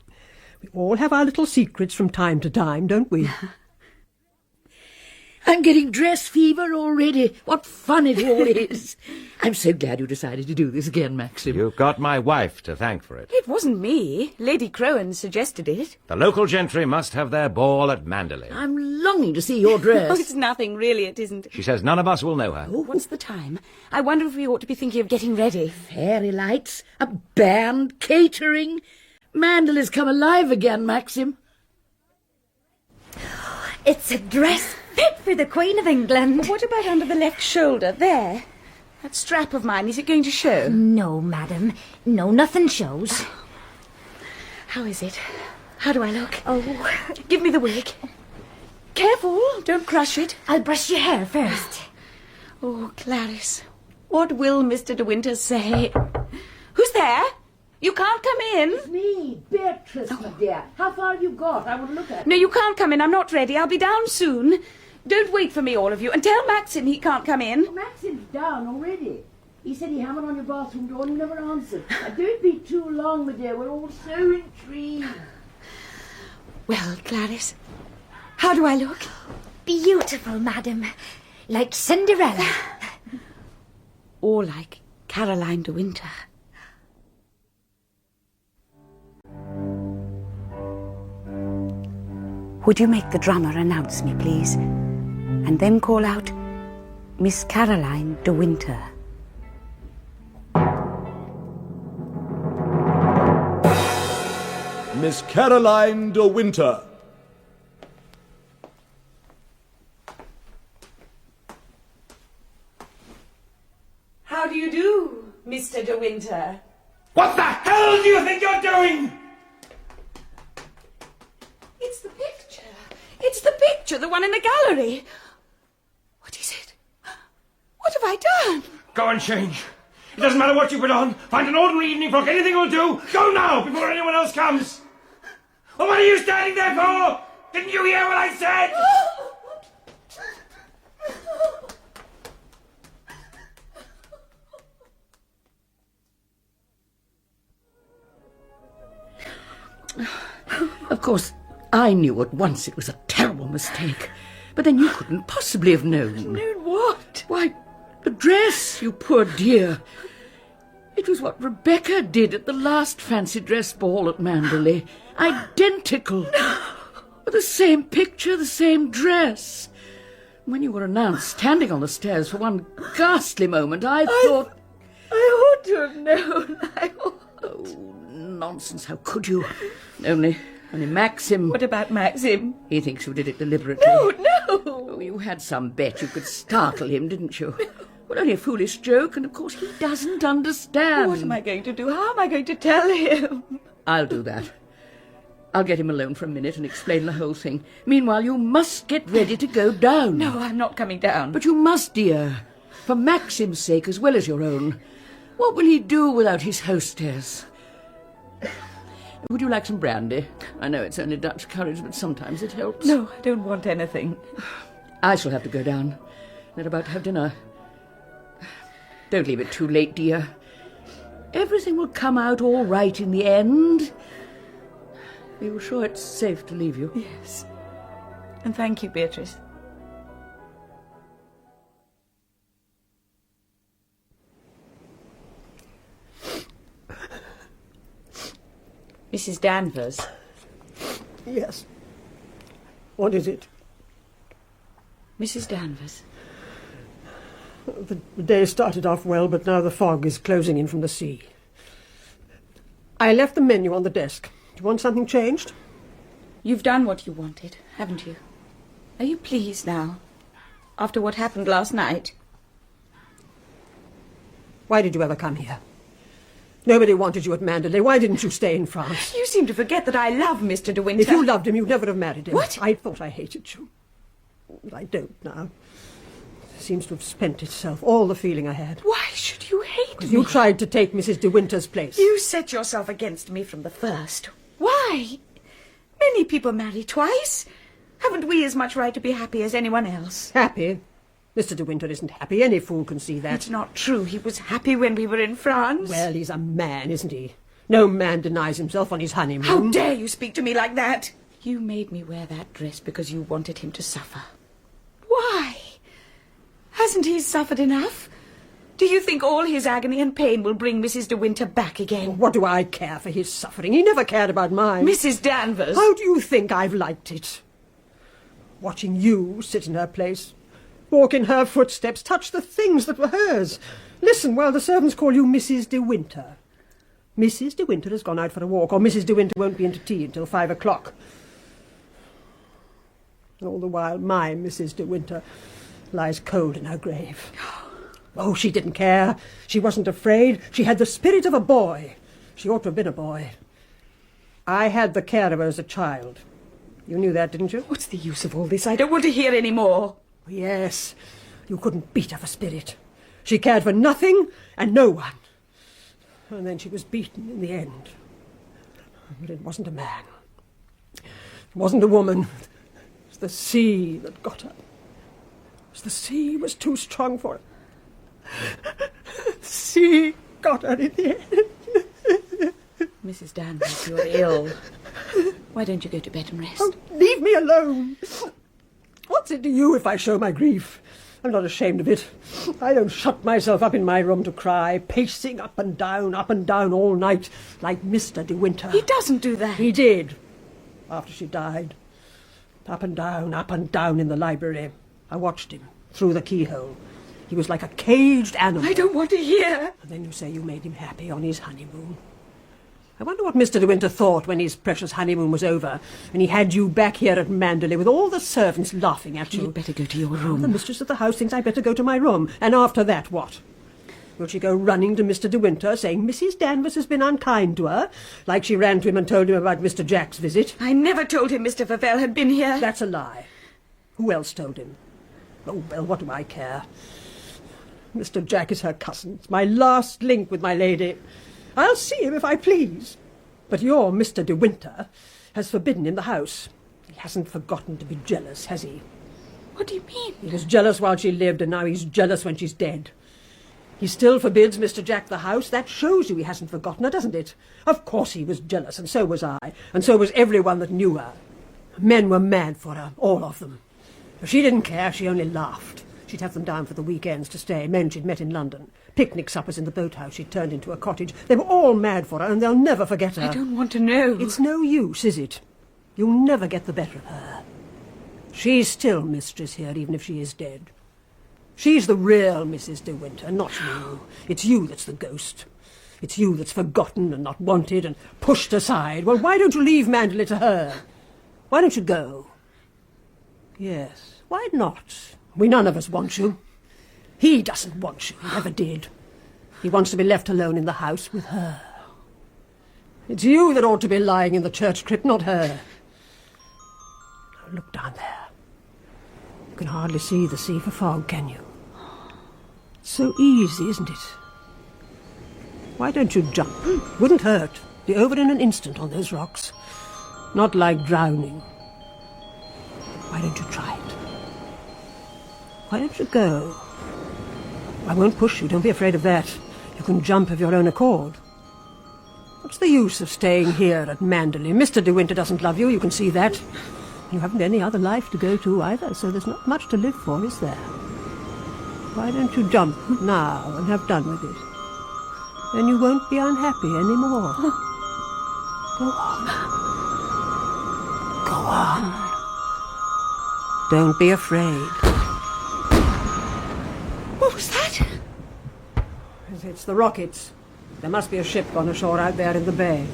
We all have our little secrets from time to time, don't we? I'm getting dress fever already. What fun it all is. I'm so glad you decided to do this again, Maxim. You've got my wife to thank for it. It wasn't me. Lady Crowan suggested it. The local gentry must have their ball at Manderley. I'm longing to see your dress. Oh, it's nothing, really, it isn't. She says none of us will know her. Oh, what's the time? I wonder if we ought to be thinking of getting ready. Fairy lights, a band, catering. Manderley's come alive again, Maxim. It's a dress fit for the Queen of England. What about under the left shoulder? There. That strap of mine, is it going to show? No, madam. No, nothing shows. How is it? How do I look? Oh, Give me the wig. Careful, don't crush it. I'll brush your hair first. Oh, Clarice, what will Mr. De Winter say? Who's there? You can't come in. It's me, Beatrice, my dear. How far have you got? I will look at it. No, you can't come in. I'm not ready. I'll be down soon. Don't wait for me, all of you. And tell Maxim he can't come in. Oh, Maxim's down already. He said he hammered on your bathroom door and you never answered. Now, don't be too long, my dear. We're all so intrigued. Well, Clarice, how do I look? Beautiful, madam. Like Cinderella. Or like Caroline De Winter. Would you make the drummer announce me, please? And then call out, Miss Caroline De Winter. Miss Caroline De Winter. Winter. What the hell do you think you're doing? It's the picture. It's the picture, the one in the gallery. What is it? What have I done? Go and change. It doesn't matter what you put on. Find an ordinary evening frock. Anything will do. Go now, before anyone else comes. Well, what are you standing there for? Didn't you hear what I said? Of course, I knew at once it was a terrible mistake. But then you couldn't possibly have known. Known what? Why, the dress, you poor dear. It was what Rebecca did at the last fancy dress ball at Manderley. Identical. The same picture, the same dress. When you were announced standing on the stairs for one ghastly moment, I thought... I ought to have known. Oh, nonsense, how could you? Only Maxim... What about Maxim? He thinks you did it deliberately. No! Oh, you had some bet you could startle him, didn't you? Well, only a foolish joke, and of course he doesn't understand. What am I going to do? How am I going to tell him? I'll do that. I'll get him alone for a minute and explain the whole thing. Meanwhile, you must get ready to go down. No, I'm not coming down. But you must, dear. For Maxim's sake as well as your own. What will he do without his hostess? Would you like some brandy? I know it's only Dutch courage, but sometimes it helps. No, I don't want anything. I shall have to go down. They're about to have dinner. Don't leave it too late, dear. Everything will come out all right in the end. Are you sure it's safe to leave you? Yes. And thank you, Beatrice. Mrs. Danvers. Yes. What is it? Mrs. Danvers. The day started off well, but now the fog is closing in from the sea. I left the menu on the desk. Do you want something changed? You've done what you wanted, haven't you? Are you pleased now? After what happened last night? Why did you ever come here? Nobody wanted you at Manderley. Why didn't you stay in France? You seem to forget that I love Mr. De Winter. If you loved him, you'd never have married him. What? I thought I hated you. But I don't now. It seems to have spent itself, all the feeling I had. Why should you hate me? You tried to take Mrs. De Winter's place. You set yourself against me from the first. Why? Many people marry twice. Haven't we as much right to be happy as anyone else? Happy? Mr. De Winter isn't happy. Any fool can see that. It's not true. He was happy when we were in France. Well, he's a man, isn't he? No man denies himself on his honeymoon. How dare you speak to me like that? You made me wear that dress because you wanted him to suffer. Why? Hasn't he suffered enough? Do you think all his agony and pain will bring Mrs. De Winter back again? What do I care for his suffering? He never cared about mine. Mrs. Danvers! How do you think I've liked it? Watching you sit in her place, walk in her footsteps, touch the things that were hers. Listen while the servants call you Mrs. De Winter. Mrs. De Winter has gone out for a walk, or Mrs. De Winter won't be into tea until 5 o'clock. All the while, my Mrs. De Winter lies cold in her grave. Oh, she didn't care. She wasn't afraid. She had the spirit of a boy. She ought to have been a boy. I had the care of her as a child. You knew that, didn't you? What's the use of all this? I don't want to hear any more. Yes, you couldn't beat her for spirit. She cared for nothing and no one. And then she was beaten in the end. But it wasn't a man. It wasn't a woman. It was the sea that got her. It was the sea was too strong for her. The sea got her in the end. Mrs. Danvers, you're ill. Why don't you go to bed and rest? Oh, leave me alone. What's it to you if I show my grief? I'm not ashamed of it. I don't shut myself up in my room to cry, pacing up and down all night, like Mr. De Winter. He doesn't do that. He did, after she died. Up and down in the library. I watched him through the keyhole. He was like a caged animal. I don't want to hear. And then you say you made him happy on his honeymoon. I wonder what Mr. De Winter thought when his precious honeymoon was over, and he had you back here at Manderley with all the servants laughing at you. You'd better go to your room. The mistress of the house thinks I'd better go to my room. And after that, what? Will she go running to Mr. De Winter, saying Mrs. Danvers has been unkind to her, like she ran to him and told him about Mr. Jack's visit? I never told him Mr. Favell had been here. That's a lie. Who else told him? Oh, well, what do I care? Mr. Jack is her cousin. It's my last link with my lady. I'll see him if I please. But your Mr. De Winter has forbidden him the house. He hasn't forgotten to be jealous, has he? What do you mean? He was jealous while she lived, and now he's jealous when she's dead. He still forbids Mr. Jack the house. That shows you he hasn't forgotten her, doesn't it? Of course he was jealous, and so was I, and so was everyone that knew her. Men were mad for her, all of them. If she didn't care, she only laughed. She'd have them down for the weekends to stay, men she'd met in London. Picnic suppers in the boathouse she'd turned into a cottage. They were all mad for her, and they'll never forget her. I don't want to know. It's no use, is it? You'll never get the better of her. She's still mistress here, even if she is dead. She's the real Mrs. De Winter, not you. It's you that's the ghost. It's you that's forgotten and not wanted and pushed aside. Well, why don't you leave Manderley to her? Why don't you go? Yes, why not? We none of us want you. He doesn't want you. He never did. He wants to be left alone in the house with her. It's you that ought to be lying in the church crypt, not her. Now look down there. You can hardly see the sea for fog, can you? It's so easy, isn't it? Why don't you jump? Wouldn't hurt. Be over in an instant on those rocks. Not like drowning. Why don't you try it? Why don't you go? I won't push you, don't be afraid of that. You can jump of your own accord. What's the use of staying here at Manderley? Mr. De Winter doesn't love you, you can see that. You haven't any other life to go to either, so there's not much to live for, is there? Why don't you jump now and have done with it? Then you won't be unhappy anymore. Go on. Go on. Don't be afraid. What was that? It's the rockets. There must be a ship gone ashore out there in the bay.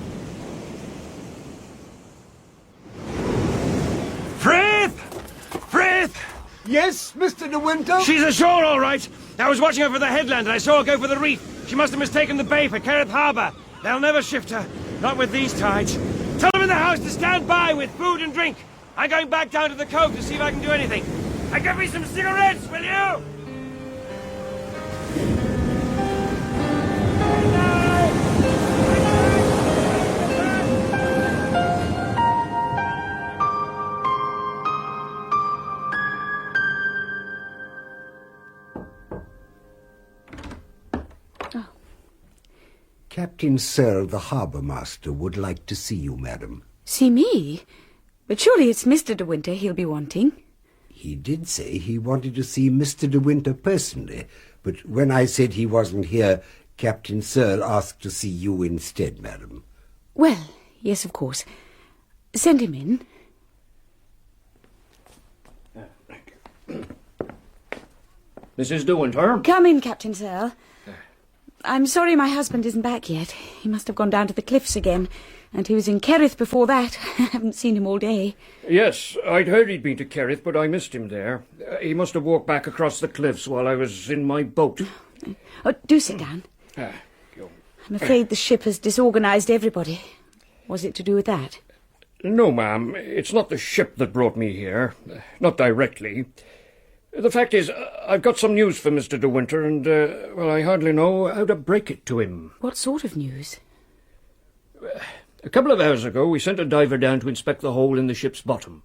Frith! Frith! Yes, Mr. De Winter? She's ashore, all right. I was watching over the headland and I saw her go for the reef. She must have mistaken the bay for Kerrith Harbour. They'll never shift her. Not with these tides. Tell them in the house to stand by with food and drink. I'm going back down to the cove to see if I can do anything. And give me some cigarettes, will you? Captain Searle, the harbour master, would like to see you, madam. See me? But surely it's Mr. De Winter he'll be wanting. He did say he wanted to see Mr. De Winter personally, but when I said he wasn't here, Captain Searle asked to see you instead, madam. Well, yes, of course. Send him in. Mrs. De Winter? Come in, Captain Searle. I'm sorry my husband isn't back yet. He must have gone down to the cliffs again, and he was in Kerrith before that. I haven't seen him all day. Yes, I'd heard he'd been to Kerrith, but I missed him there. He must have walked back across the cliffs while I was in my boat. Oh, do sit down. I'm afraid the ship has disorganised everybody. Was it to do with that? No, ma'am. It's not the ship that brought me here. Not directly. The fact is, I've got some news for Mr. De Winter, and, well, I hardly know how to break it to him. What sort of news? A couple of hours ago, we sent a diver down to inspect the hole in the ship's bottom.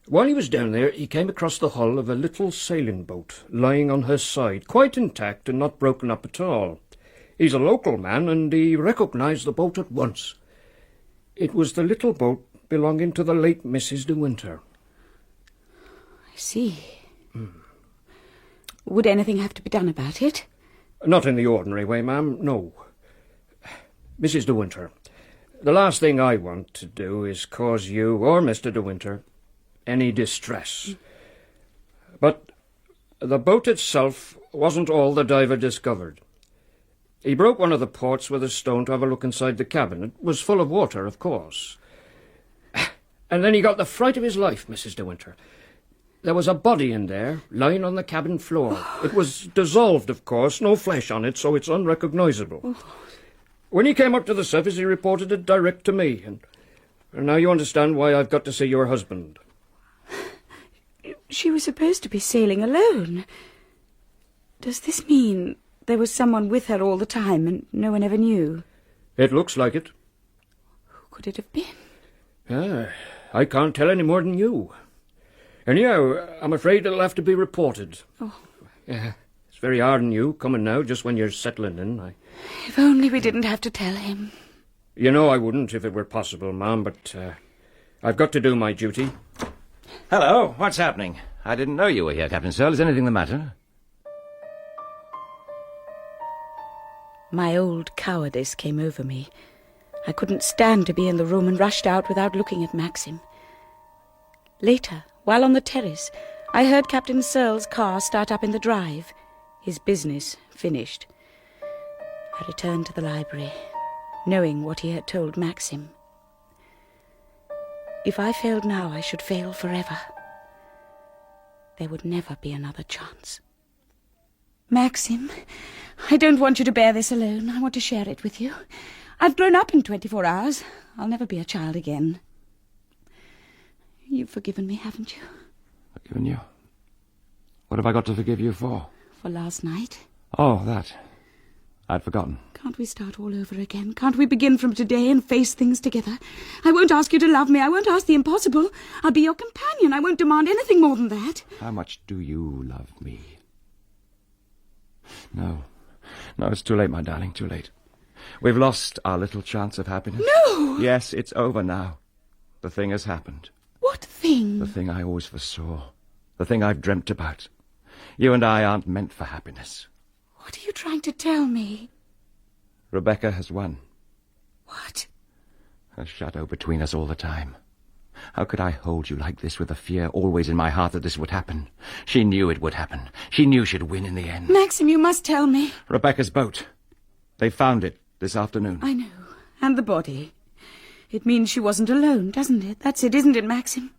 While he was down there, he came across the hull of a little sailing boat, lying on her side, quite intact and not broken up at all. He's a local man, and he recognised the boat at once. It was the little boat belonging to the late Mrs. De Winter. I see. Would anything have to be done about it? Not in the ordinary way, ma'am, no. Mrs. De Winter, the last thing I want to do is cause you or Mr. De Winter any distress. But the boat itself wasn't all the diver discovered. He broke one of the ports with a stone to have a look inside the cabin. It was full of water, of course. And then he got the fright of his life, Mrs. De Winter. There was a body in there, lying on the cabin floor. It was dissolved, of course, no flesh on it, so it's unrecognizable. When he came up to the surface, he reported it direct to me, and now you understand why I've got to see your husband. She was supposed to be sailing alone. Does this mean there was someone with her all the time and no one ever knew? It looks like it. Who could it have been? I can't tell any more than you. Anyhow, I'm afraid it'll have to be reported. Oh. Yeah, it's very hard on you, coming now, just when you're settling in. If only we didn't have to tell him. You know I wouldn't if it were possible, ma'am, but I've got to do my duty. Hello, what's happening? I didn't know you were here, Captain Searle. Is anything the matter? My old cowardice came over me. I couldn't stand to be in the room and rushed out without looking at Maxim. Later, while on the terrace, I heard Captain Searle's car start up in the drive. His business finished. I returned to the library, knowing what he had told Maxim. If I failed now, I should fail forever. There would never be another chance. Maxim, I don't want you to bear this alone. I want to share it with you. I've grown up in 24 hours. I'll never be a child again. You've forgiven me, haven't you? Forgiven you? What have I got to forgive you for? For last night. Oh, that. I'd forgotten. Can't we start all over again? Can't we begin from today and face things together? I won't ask you to love me. I won't ask the impossible. I'll be your companion. I won't demand anything more than that. How much do you love me? No, it's too late, my darling, too late. We've lost our little chance of happiness. No! Yes, it's over now. The thing has happened. What thing? The thing I always foresaw. The thing I've dreamt about. You and I aren't meant for happiness. What are you trying to tell me? Rebecca has won. What? A shadow between us all the time. How could I hold you like this with a fear always in my heart that this would happen? She knew it would happen. She knew she'd win in the end. Maxim, you must tell me. Rebecca's boat. They found it this afternoon. I know. And the body. It means she wasn't alone, doesn't it? That's it, isn't it, Maxim?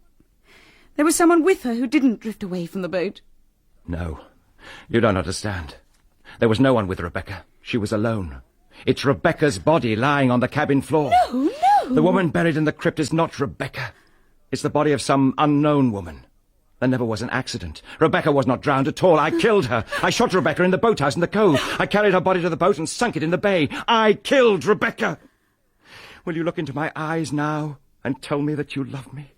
There was someone with her who didn't drift away from the boat. No. You don't understand. There was no one with Rebecca. She was alone. It's Rebecca's body lying on the cabin floor. No. The woman buried in the crypt is not Rebecca. It's the body of some unknown woman. There never was an accident. Rebecca was not drowned at all. I killed her. I shot Rebecca in the boathouse in the cove. I carried her body to the boat and sunk it in the bay. I killed Rebecca. Will you look into my eyes now and tell me that you love me?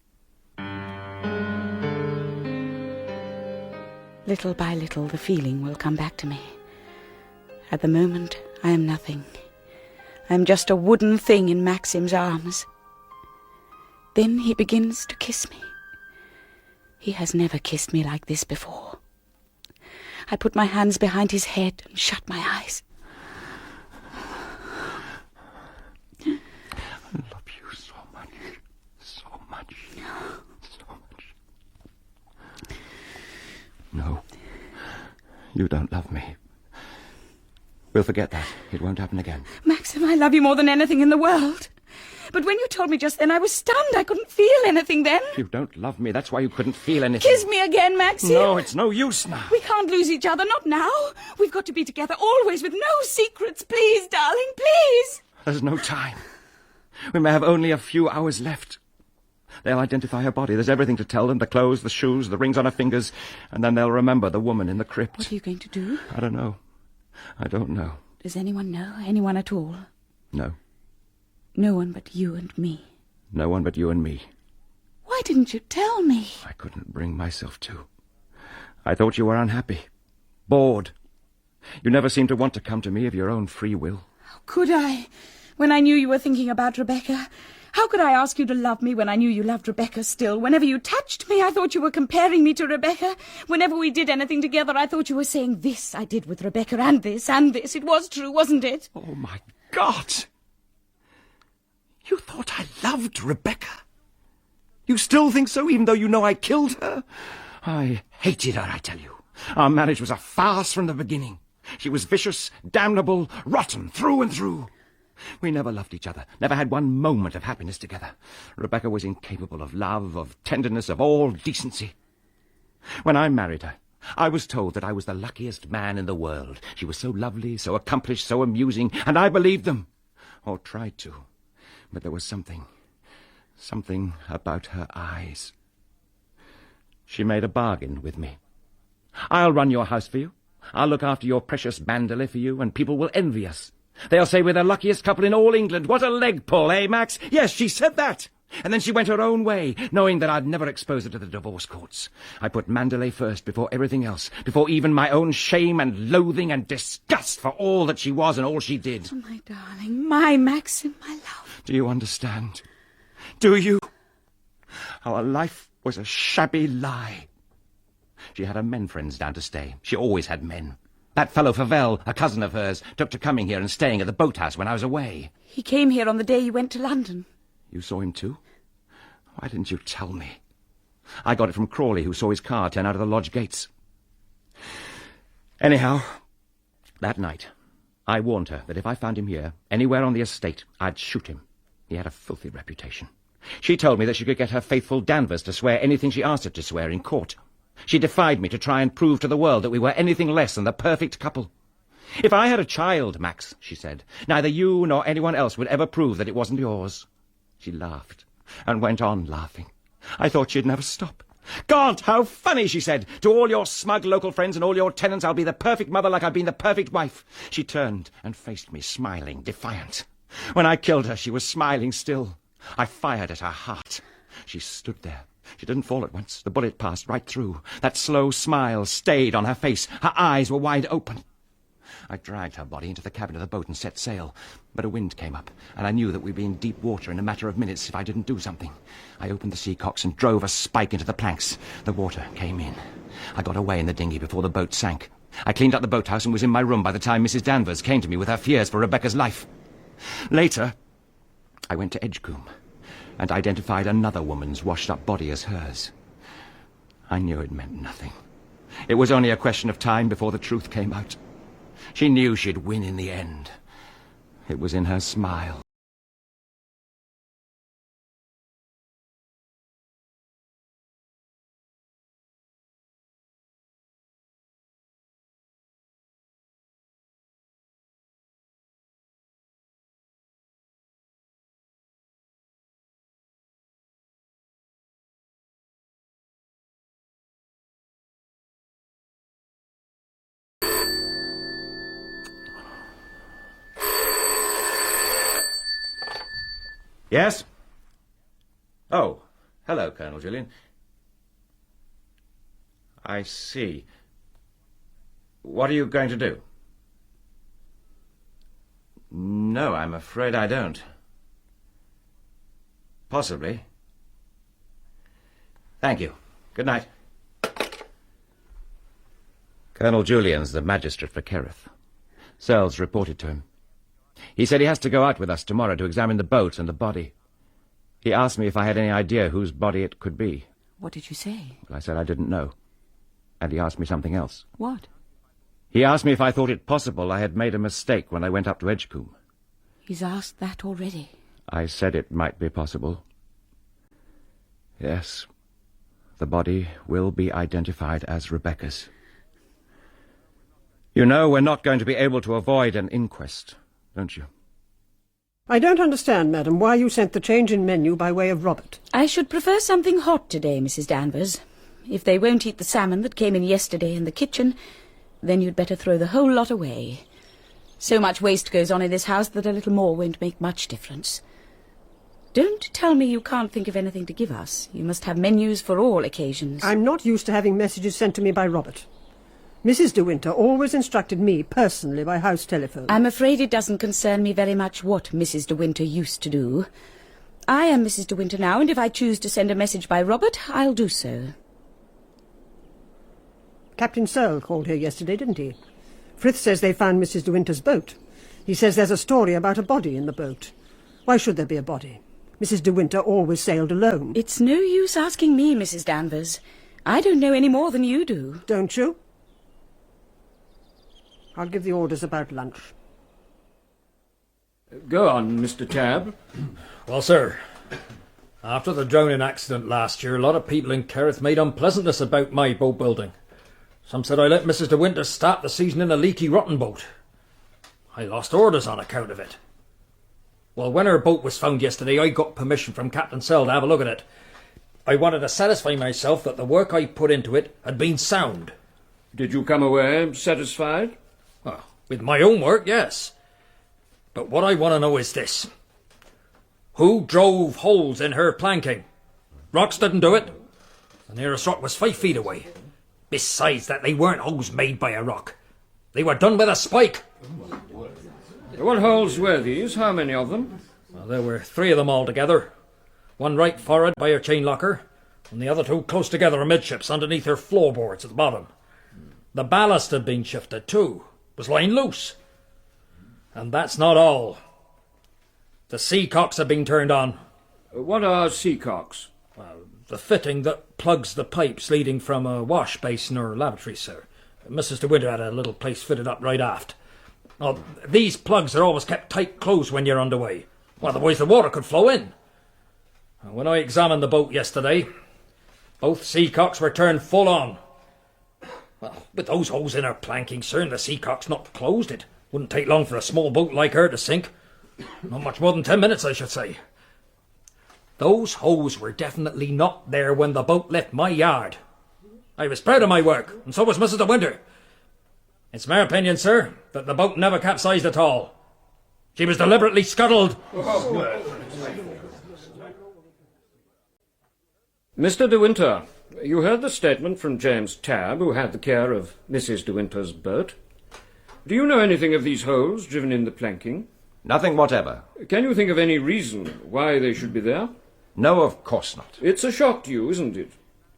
Little by little, the feeling will come back to me. At the moment, I am nothing. I am just a wooden thing in Maxim's arms. Then he begins to kiss me. He has never kissed me like this before. I put my hands behind his head and shut my eyes. I love you so much. So much. So much. No. You don't love me. We'll forget that. It won't happen again. Maxim, I love you more than anything in the world. But when you told me just then, I was stunned. I couldn't feel anything then. You don't love me. That's why you couldn't feel anything. Kiss me again, Maxim. No, it's no use now. We can't lose each other, not now. We've got to be together always with no secrets. Please, darling, please. There's no time. We may have only a few hours left. They'll identify her body. There's everything to tell them. The clothes, the shoes, the rings on her fingers. And then they'll remember the woman in the crypt. What are you going to do? I don't know. I don't know. Does anyone know? Anyone at all? No. No one but you and me. No one but you and me. Why didn't you tell me? I couldn't bring myself to. I thought you were unhappy. Bored. You never seemed to want to come to me of your own free will. How could I, when I knew you were thinking about Rebecca? How could I ask you to love me when I knew you loved Rebecca still? Whenever you touched me, I thought you were comparing me to Rebecca. Whenever we did anything together, I thought you were saying, this I did with Rebecca, and this, and this. It was true, wasn't it? Oh, my God! You thought I loved Rebecca? You still think so, even though you know I killed her? I hated her, I tell you. Our marriage was a farce from the beginning. She was vicious, damnable, rotten, through and through. We never loved each other, never had one moment of happiness together. Rebecca was incapable of love, of tenderness, of all decency. When I married her, I was told that I was the luckiest man in the world. She was so lovely, so accomplished, so amusing, and I believed them. Or tried to. But there was something about her eyes. She made a bargain with me. I'll run your house for you. I'll look after your precious Manderley for you, and people will envy us. They'll say we're the luckiest couple in all England. What a leg pull, eh, Max? Yes, she said that. And then she went her own way, knowing that I'd never expose her to the divorce courts. I put Manderley first before everything else, before even my own shame and loathing and disgust for all that she was and all she did. Oh, my darling, my Maxim, my love. Do you understand? Do you? Our life was a shabby lie. She had her men friends down to stay. She always had men. That fellow Favell, a cousin of hers, took to coming here and staying at the boathouse when I was away. He came here on the day you went to London. You saw him too? Why didn't you tell me? I got it from Crawley, who saw his car turn out of the lodge gates. Anyhow, that night, I warned her that if I found him here, anywhere on the estate, I'd shoot him. He had a filthy reputation. She told me that she could get her faithful Danvers to swear anything she asked her to swear in court. She defied me to try and prove to the world that we were anything less than the perfect couple. If I had a child, Max, she said, neither you nor anyone else would ever prove that it wasn't yours. She laughed and went on laughing. I thought she'd never stop. "Gaunt, how funny," she said. "To all your smug local friends and all your tenants, I'll be the perfect mother like I've been the perfect wife." She turned and faced me, smiling, defiant. When I killed her, she was smiling still. I fired at her heart. She stood there. She didn't fall at once. The bullet passed right through. That slow smile stayed on her face. Her eyes were wide open. I dragged her body into the cabin of the boat and set sail. But a wind came up, and I knew that we'd be in deep water in a matter of minutes if I didn't do something. I opened the seacocks and drove a spike into the planks. The water came in. I got away in the dinghy before the boat sank. I cleaned up the boathouse and was in my room by the time Mrs. Danvers came to me with her fears for Rebecca's life. Later, I went to Edgecombe and identified another woman's washed-up body as hers. I knew it meant nothing. It was only a question of time before the truth came out. She knew she'd win in the end. It was in her smile. Yes? Oh, hello, Colonel Julian. I see. What are you going to do? No, I'm afraid I don't. Possibly. Thank you. Good night. Colonel Julian's the magistrate for Kerrith. Searles reported to him. He said he has to go out with us tomorrow to examine the boat and the body. He asked me if I had any idea whose body it could be. What did you say? Well, I said I didn't know. And he asked me something else. What? He asked me if I thought it possible I had made a mistake when I went up to Edgecombe. He's asked that already. I said it might be possible. Yes, the body will be identified as Rebecca's. You know we're not going to be able to avoid an inquest, don't you? I don't understand, madam, why you sent the change in menu by way of Robert. I should prefer something hot today, Mrs. Danvers. If they won't eat the salmon that came in yesterday in the kitchen, then you'd better throw the whole lot away. So much waste goes on in this house that a little more won't make much difference. Don't tell me you can't think of anything to give us. You must have menus for all occasions. I'm not used to having messages sent to me by Robert. Mrs. De Winter always instructed me personally by house telephone. I'm afraid it doesn't concern me very much what Mrs. De Winter used to do. I am Mrs. De Winter now, and if I choose to send a message by Robert, I'll do so. Captain Searle called here yesterday, didn't he? Frith says they found Mrs. De Winter's boat. He says there's a story about a body in the boat. Why should there be a body? Mrs. De Winter always sailed alone. It's no use asking me, Mrs. Danvers. I don't know any more than you do. Don't you? I'll give the orders about lunch. Go on, Mr. Tabb. Well, sir, After the drowning accident last year, a lot of people in Kerrith made unpleasantness about my boat building. Some said I let Mrs. de Winter start the season in a leaky, rotten boat. I lost orders on account of it. Well, when her boat was found yesterday, I got permission from Captain Sell to have a look at it. I wanted to satisfy myself that the work I put into it had been sound. Did you come away satisfied? Well, with my own work, yes. But what I want to know is this. Who drove holes in her planking? Rocks didn't do it. The nearest rock was 5 feet away. Besides that, they weren't holes made by a rock. They were done with a spike. What holes were these? How many of them? Well, there were 3 of them altogether. One right forward by her chain locker, and the other 2 close together amidships underneath her floorboards at the bottom. The ballast had been shifted too. It was lying loose. And that's not all. The seacocks have been turned on. What are seacocks? Well, the fitting that plugs the pipes leading from a wash basin or lavatory, sir. Mrs. de Winter had a little place fitted up right aft. Well, these plugs are always kept tight closed when you're underway. Well, otherwise the water could flow in. When I examined the boat yesterday, both seacocks were turned full on. Well, with those holes in her planking, sir, and the seacocks not closed, it wouldn't take long for a small boat like her to sink. Not much more than 10 minutes, I should say. Those holes were definitely not there when the boat left my yard. I was proud of my work, and so was Mrs. de Winter. It's my opinion, sir, that the boat never capsized at all. She was deliberately scuttled. Mr. de Winter, you heard the statement from James Tabb, who had the care of Mrs. de Winter's boat. Do you know anything of these holes driven in the planking? Nothing whatever. Can you think of any reason why they should be there? No, of course not. It's a shock to you, isn't it?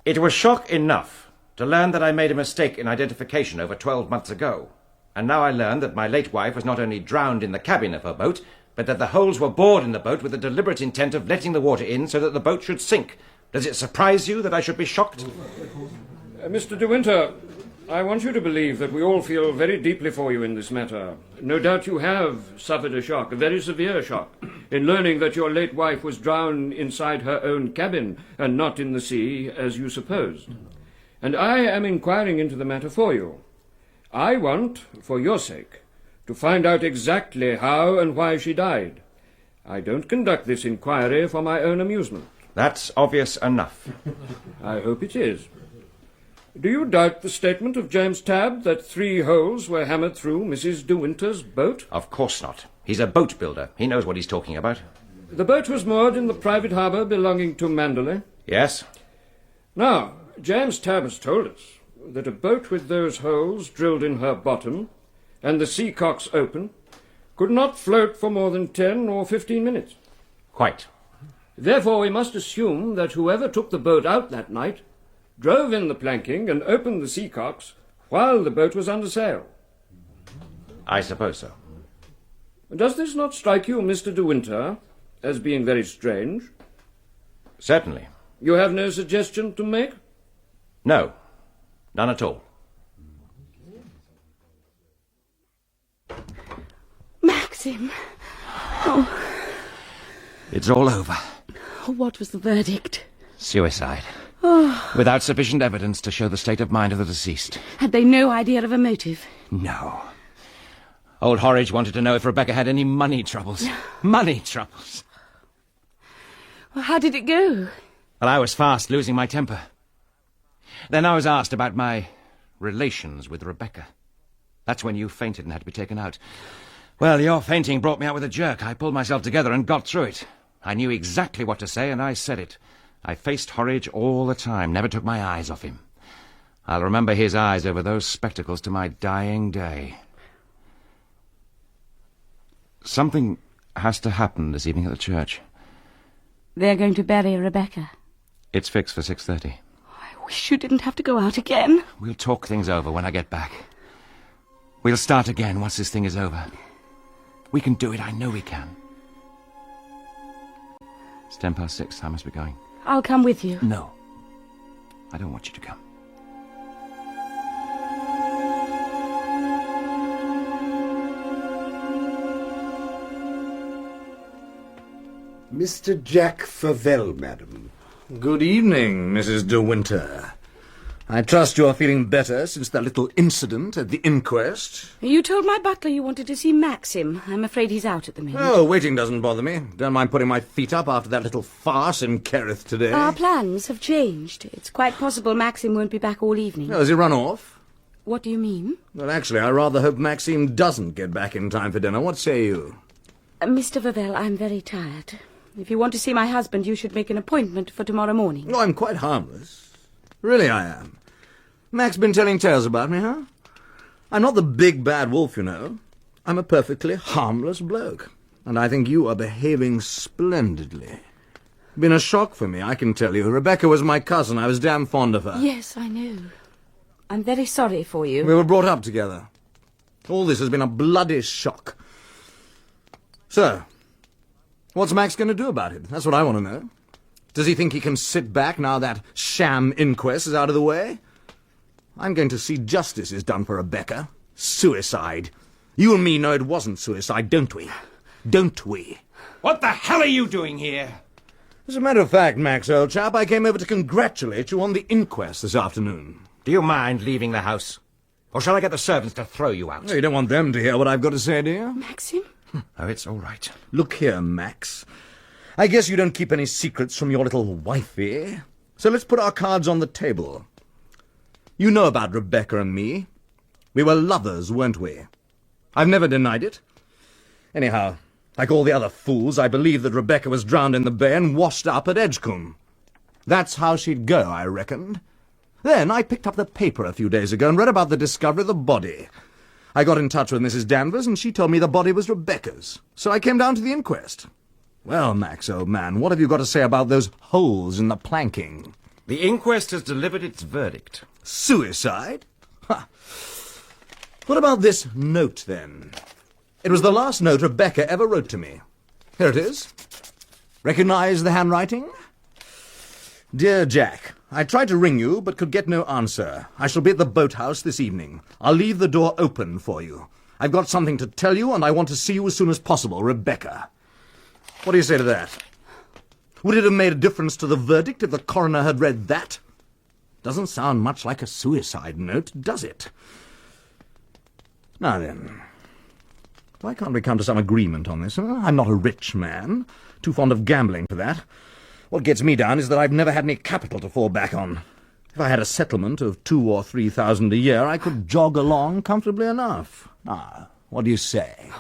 It was shock enough to learn that I made a mistake in identification over 12 months ago. And now I learn that my late wife was not only drowned in the cabin of her boat, but that the holes were bored in the boat with the deliberate intent of letting the water in so that the boat should sink. Does it surprise you that I should be shocked? Mr. de Winter, I want you to believe that we all feel very deeply for you in this matter. No doubt you have suffered a shock, a very severe shock, in learning that your late wife was drowned inside her own cabin and not in the sea, as you supposed. And I am inquiring into the matter for you. I want, for your sake, to find out exactly how and why she died. I don't conduct this inquiry for my own amusement. That's obvious enough. I hope it is. Do you doubt the statement of James Tabb that 3 holes were hammered through Mrs. de Winter's boat? Of course not. He's a boat builder. He knows what he's talking about. The boat was moored in the private harbour belonging to Manderley? Yes. Now, James Tabb has told us that a boat with those holes drilled in her bottom and the seacocks open could not float for more than 10 or 15 minutes. Quite. Therefore, we must assume that whoever took the boat out that night drove in the planking and opened the seacocks while the boat was under sail. I suppose so. Does this not strike you, Mr. de Winter, as being very strange? Certainly. You have no suggestion to make? No. None at all. Maxim! Oh. It's all over. What was the verdict? Suicide. Oh. Without sufficient evidence to show the state of mind of the deceased. Had they no idea of a motive? No. Old Horridge wanted to know if Rebecca had any money troubles. Money troubles. Well, how did it go? Well, I was fast losing my temper. Then I was asked about my relations with Rebecca. That's when you fainted and had to be taken out. Well, your fainting brought me out with a jerk. I pulled myself together and got through it. I knew exactly what to say, and I said it. I faced Horridge all the time, never took my eyes off him. I'll remember his eyes over those spectacles to my dying day. Something has to happen this evening at the church. They're going to bury Rebecca. It's fixed for 6:30. I wish you didn't have to go out again. We'll talk things over when I get back. We'll start again once this thing is over. We can do it, I know we can. It's 6:10. I must be going. I'll come with you. No. I don't want you to come. Mr. Jack Favell, madam. Good evening, Mrs. De Winter. I trust you are feeling better since that little incident at the inquest. You told my butler you wanted to see Maxim. I'm afraid he's out at the minute. Oh, waiting doesn't bother me. Don't mind putting my feet up after that little farce in Kerrith today. Our plans have changed. It's quite possible Maxim won't be back all evening. Oh, has he run off? What do you mean? Well, actually, I rather hope Maxime doesn't get back in time for dinner. What say you? Mr. Favell, I'm very tired. If you want to see my husband, you should make an appointment for tomorrow morning. Oh, I'm quite harmless. Really, I am. Mac's been telling tales about me, huh? I'm not the big bad wolf, you know. I'm a perfectly harmless bloke. And I think you are behaving splendidly. Been a shock for me, I can tell you. Rebecca was my cousin. I was damn fond of her. Yes, I know. I'm very sorry for you. We were brought up together. All this has been a bloody shock. So, what's Max going to do about it? That's what I want to know. Does he think he can sit back now that sham inquest is out of the way? I'm going to see justice is done for Rebecca. Suicide. You and me know it wasn't suicide, don't we? Don't we? What the hell are you doing here? As a matter of fact, Max, old chap, I came over to congratulate you on the inquest this afternoon. Do you mind leaving the house? Or shall I get the servants to throw you out? You don't want them to hear what I've got to say, do you? Maxim? Oh, it's all right. Look here, Max. I guess you don't keep any secrets from your little wifey. So let's put our cards on the table. You know about Rebecca and me. We were lovers, weren't we? I've never denied it. Anyhow, like all the other fools, I believe that Rebecca was drowned in the bay and washed up at Edgecombe. That's how she'd go, I reckoned. Then I picked up the paper a few days ago and read about the discovery of the body. I got in touch with Mrs. Danvers, and she told me the body was Rebecca's. So I came down to the inquest. Well, Max, old man, what have you got to say about those holes in the planking? The inquest has delivered its verdict. Suicide? Ha! What about this note, then? It was the last note Rebecca ever wrote to me. Here it is. Recognize the handwriting? Dear Jack, I tried to ring you, but could get no answer. I shall be at the boathouse this evening. I'll leave the door open for you. I've got something to tell you, and I want to see you as soon as possible, Rebecca. What do you say to that? Would it have made a difference to the verdict if the coroner had read that? Doesn't sound much like a suicide note, does it? Now then, why can't we come to some agreement on this? I'm not a rich man, too fond of gambling for that. What gets me down is that I've never had any capital to fall back on. If I had a settlement of 2,000 or 3,000 a year, I could jog along comfortably enough. Ah, what do you say?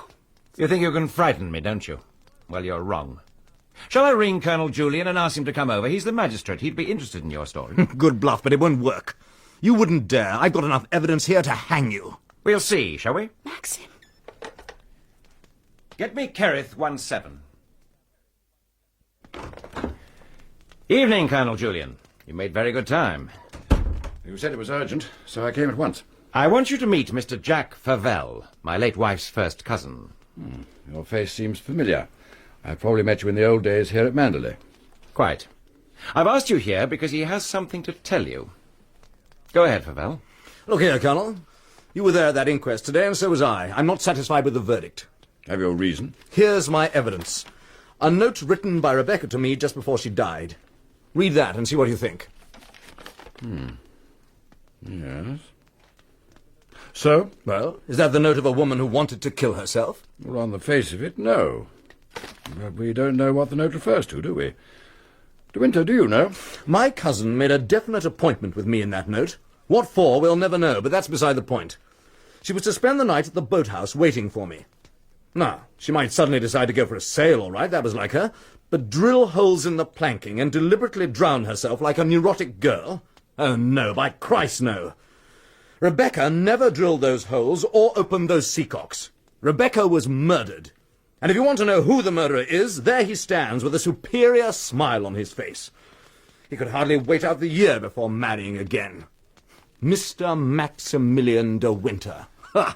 You think you can frighten me, don't you? Well, you're wrong. Shall I ring Colonel Julian and ask him to come over? He's the magistrate. He'd be interested in your story. Good bluff, but it won't work. You wouldn't dare. I've got enough evidence here to hang you. We'll see, shall we? Maxim. Get me Kerrith 17. Evening, Colonel Julian. You made very good time. You said it was urgent, so I came at once. I want you to meet Mr. Jack Favell, my late wife's first cousin. Your face seems familiar. I probably met you in the old days here at Manderley. Quite. I've asked you here because he has something to tell you. Go ahead, Favell. Look here, Colonel. You were there at that inquest today, and so was I. I'm not satisfied with the verdict. Have your reason? Here's my evidence. A note written by Rebecca to me just before she died. Read that and see what you think. Yes. So? Well, is that the note of a woman who wanted to kill herself? Well, on the face of it, no. But we don't know what the note refers to, do we? De Winter, do you know? My cousin made a definite appointment with me in that note. What for, we'll never know, but that's beside the point. She was to spend the night at the boathouse waiting for me. Now, she might suddenly decide to go for a sail, all right, that was like her, but drill holes in the planking and deliberately drown herself like a neurotic girl? Oh, no, by Christ, no. Rebecca never drilled those holes or opened those seacocks. Rebecca was murdered. And if you want to know who the murderer is, there he stands with a superior smile on his face. He could hardly wait out the year before marrying again. Mr. Maximilian de Winter. Ha!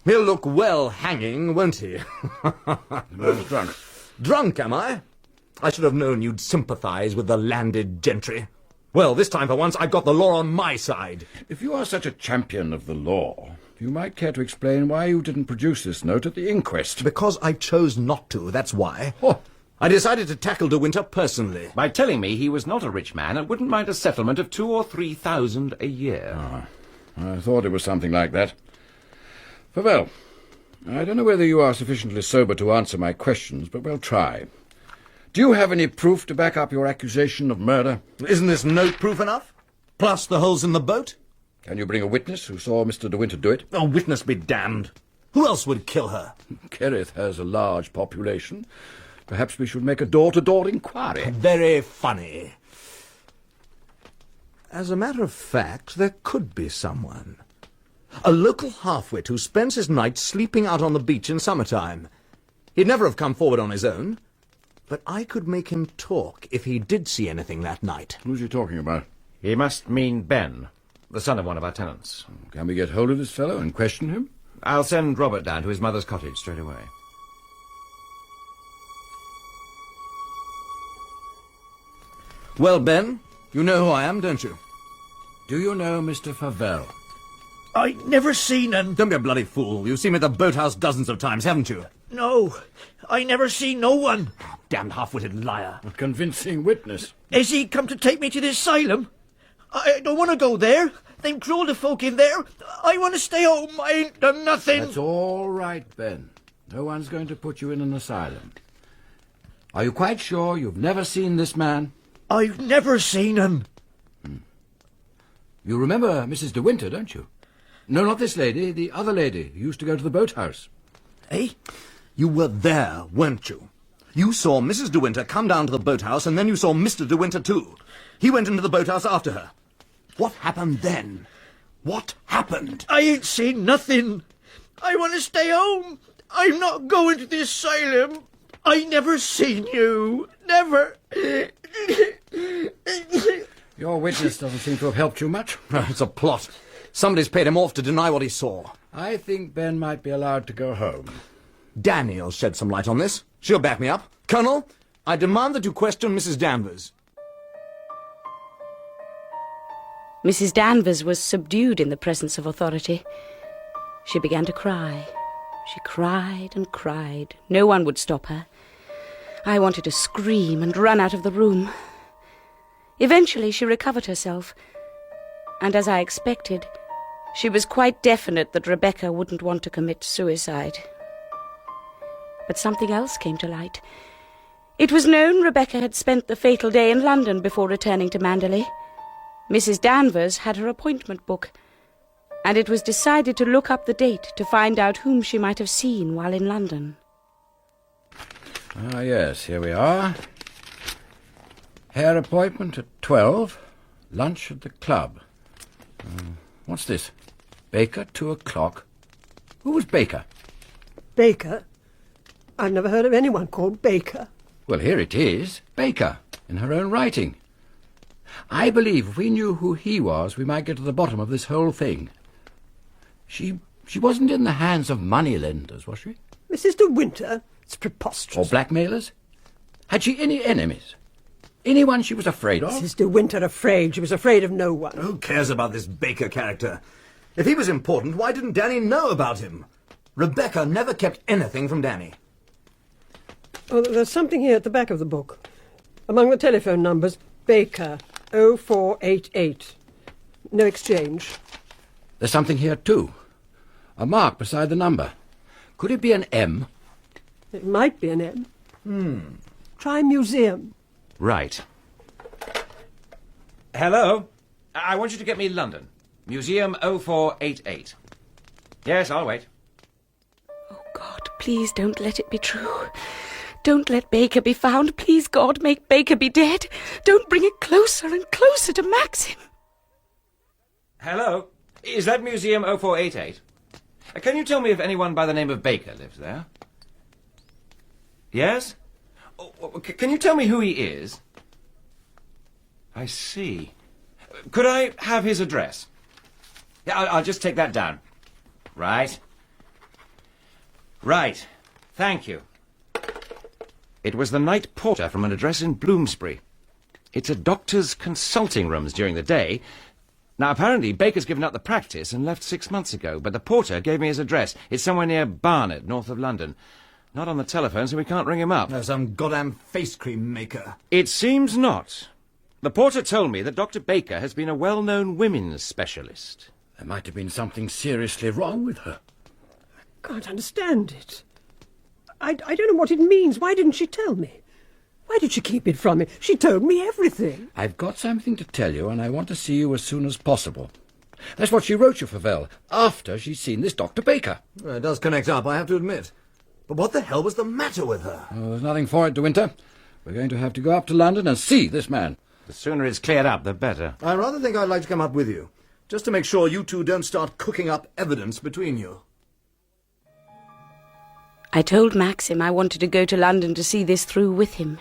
He'll look well hanging, won't he? The man's drunk. Drunk, am I? I should have known you'd sympathize with the landed gentry. Well, this time for once, I've got the law on my side. If you are such a champion of the law, you might care to explain why you didn't produce this note at the inquest. Because I chose not to, that's why. Oh. I decided to tackle De Winter personally. By telling me he was not a rich man and wouldn't mind a settlement of 2,000 or 3,000 a year. Ah, I thought it was something like that. Farewell. I don't know whether you are sufficiently sober to answer my questions, but we'll try. Do you have any proof to back up your accusation of murder? Isn't this note proof enough? Plus the holes in the boat? Can you bring a witness who saw Mr. De Winter do it? Oh, witness be damned. Who else would kill her? Kerrith has a large population. Perhaps we should make a door-to-door inquiry. Very funny. As a matter of fact, there could be someone. A local half-wit who spends his nights sleeping out on the beach in summertime. He'd never have come forward on his own. But I could make him talk if he did see anything that night. Who's he talking about? He must mean Ben, the son of one of our tenants. Can we get hold of this fellow and question him? I'll send Robert down to his mother's cottage straight away. Well, Ben, you know who I am, don't you? Do you know Mr. Favell? I never seen him. Don't be a bloody fool. You've seen me at the boathouse dozens of times, haven't you? No, I never seen no one. Damned half-witted liar. A convincing witness. Has he come to take me to the asylum? I don't want to go there. Them cruel folk in there. I want to stay home. I ain't done nothing. That's all right, Ben. No one's going to put you in an asylum. Are you quite sure you've never seen this man? I've never seen him. You remember Mrs. De Winter, don't you? No, not this lady, the other lady who used to go to the boathouse. Eh? You were there, weren't you? You saw Mrs. De Winter come down to the boathouse, and then you saw Mr. De Winter too. He went into the boathouse after her. What happened then? What happened? I ain't seen nothing. I want to stay home. I'm not going to the asylum. I never seen you. Never. Your witness doesn't seem to have helped you much. It's a plot. Somebody's paid him off to deny what he saw. I think Ben might be allowed to go home. Danny'll shed some light on this. She'll back me up. Colonel, I demand that you question Mrs. Danvers. Mrs. Danvers was subdued in the presence of authority. She began to cry. She cried and cried. No one would stop her. I wanted to scream and run out of the room. Eventually she recovered herself, and as I expected, she was quite definite that Rebecca wouldn't want to commit suicide. But something else came to light. It was known Rebecca had spent the fatal day in London before returning to Manderley. Mrs. Danvers had her appointment book, and it was decided to look up the date to find out whom she might have seen while in London. Ah, yes, here we are. Hair appointment at 12, lunch at the club. What's this? Baker, 2 o'clock. Who was Baker? Baker? I've never heard of anyone called Baker. Well, here it is. Baker, in her own writing. I believe if we knew who he was, we might get to the bottom of this whole thing. She wasn't in the hands of moneylenders, was she? Mrs. De Winter? It's preposterous. Or blackmailers? Had she any enemies? Anyone she was afraid of? Mrs. De Winter afraid? She was afraid of no one. Who cares about this Baker character? If he was important, why didn't Danny know about him? Rebecca never kept anything from Danny. Oh, there's something here at the back of the book. Among the telephone numbers, Baker, 0488. No exchange. There's something here, too. A mark beside the number. Could it be an M? It might be an M. Try museum. Right. Hello? I want you to get me London. Museum 0488. Yes, I'll wait. Oh, God, please don't let it be true. Don't let Baker be found. Please, God, make Baker be dead. Don't bring it closer and closer to Maxim. Hello? Is that Museum 0488? Can you tell me if anyone by the name of Baker lives there? Yes? Can you tell me who he is? I see. Could I have his address? Yeah, I'll just take that down. Right. Right. Thank you. It was the night porter from an address in Bloomsbury. It's a doctor's consulting rooms during the day. Now, apparently, Baker's given up the practice and left 6 months ago, but the porter gave me his address. It's somewhere near Barnet, north of London. Not on the telephone, so we can't ring him up. No, some goddamn face cream maker. It seems not. The porter told me that Dr. Baker has been a well-known women's specialist. There might have been something seriously wrong with her. I can't understand it. I don't know what it means. Why didn't she tell me? Why did she keep it from me? She told me everything. I've got something to tell you, and I want to see you as soon as possible. That's what she wrote you, Favell, after she'd seen this Dr. Baker. Well, it does connect up, I have to admit. But what the hell was the matter with her? Oh, there's nothing for it, De Winter. We're going to have to go up to London and see this man. The sooner it's cleared up, the better. I rather think I'd like to come up with you, just to make sure you two don't start cooking up evidence between you. I told Maxim I wanted to go to London to see this through with him.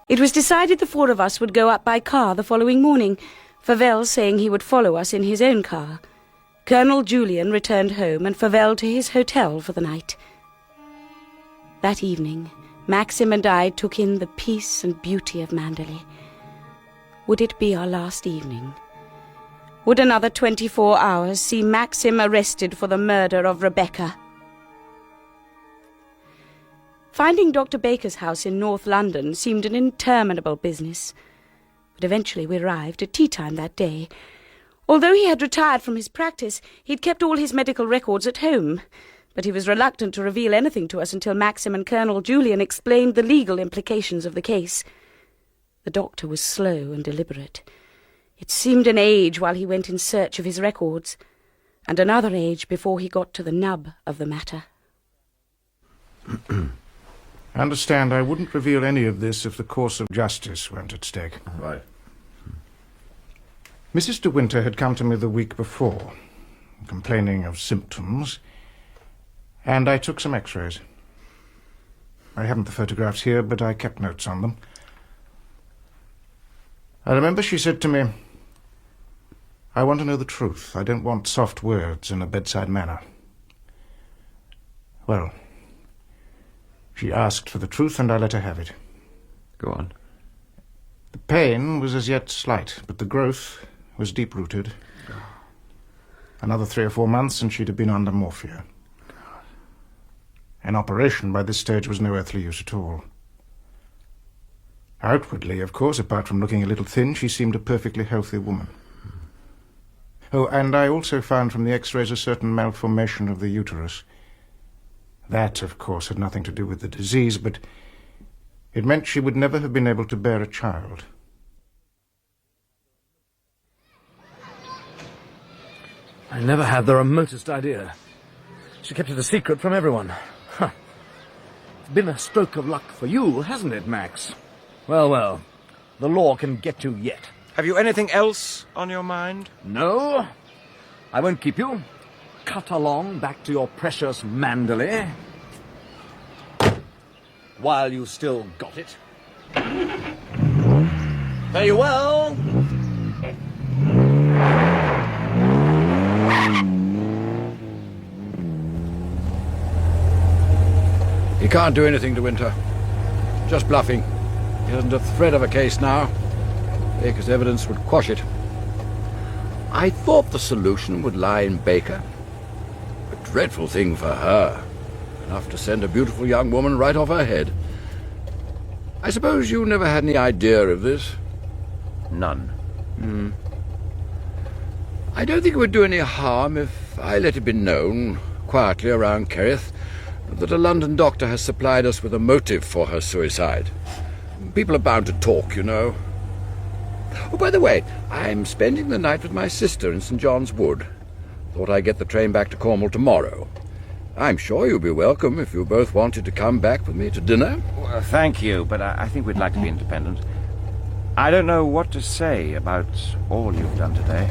It was decided the four of us would go up by car the following morning, Favell saying he would follow us in his own car. Colonel Julian returned home and Favell to his hotel for the night. That evening, Maxim and I took in the peace and beauty of Manderley. Would it be our last evening? Would another 24 hours see Maxim arrested for the murder of Rebecca? Finding Dr. Baker's house in North London seemed an interminable business. But eventually we arrived at tea-time that day. Although he had retired from his practice, he'd kept all his medical records at home. But he was reluctant to reveal anything to us until Maxim and Colonel Julian explained the legal implications of the case. The doctor was slow and deliberate. It seemed an age while he went in search of his records, and another age before he got to the nub of the matter. Understand, I wouldn't reveal any of this if the course of justice weren't at stake. Right. Mrs. De Winter had come to me the week before, complaining of symptoms, and I took some x-rays. I haven't the photographs here, but I kept notes on them. I remember she said to me, "I want to know the truth. I don't want soft words in a bedside manner." Well, she asked for the truth, and I let her have it. Go on. The pain was as yet slight, but the growth was deep-rooted. Another 3 or 4 months, and she'd have been under morphia. An operation by this stage was no earthly use at all. Outwardly, of course, apart from looking a little thin, she seemed a perfectly healthy woman. Oh, and I also found from the x-rays a certain malformation of the uterus. That, of course, had nothing to do with the disease, but it meant she would never have been able to bear a child. I never had the remotest idea. She kept it a secret from everyone. Huh. It's been a stroke of luck for you, hasn't it, Max? Well, well, the law can get you yet. Have you anything else on your mind? No, I won't keep you. Cut along back to your precious Manderley. While you still got it. Fare you well. He can't do anything, De Winter. Just bluffing. He hasn't a thread of a case now. Baker's evidence would quash it. I thought the solution would lie in Baker. A dreadful thing for her. Enough to send a beautiful young woman right off her head. I suppose you never had any idea of this? None. I don't think it would do any harm if I let it be known, quietly around Kerrith, that a London doctor has supplied us with a motive for her suicide. People are bound to talk, you know. Oh, by the way, I'm spending the night with my sister in St. John's Wood. Thought I'd get the train back to Cornwall tomorrow. I'm sure you'll be welcome if you both wanted to come back with me to dinner. Well, thank you, but I think we'd like to be independent. I don't know what to say about all you've done today.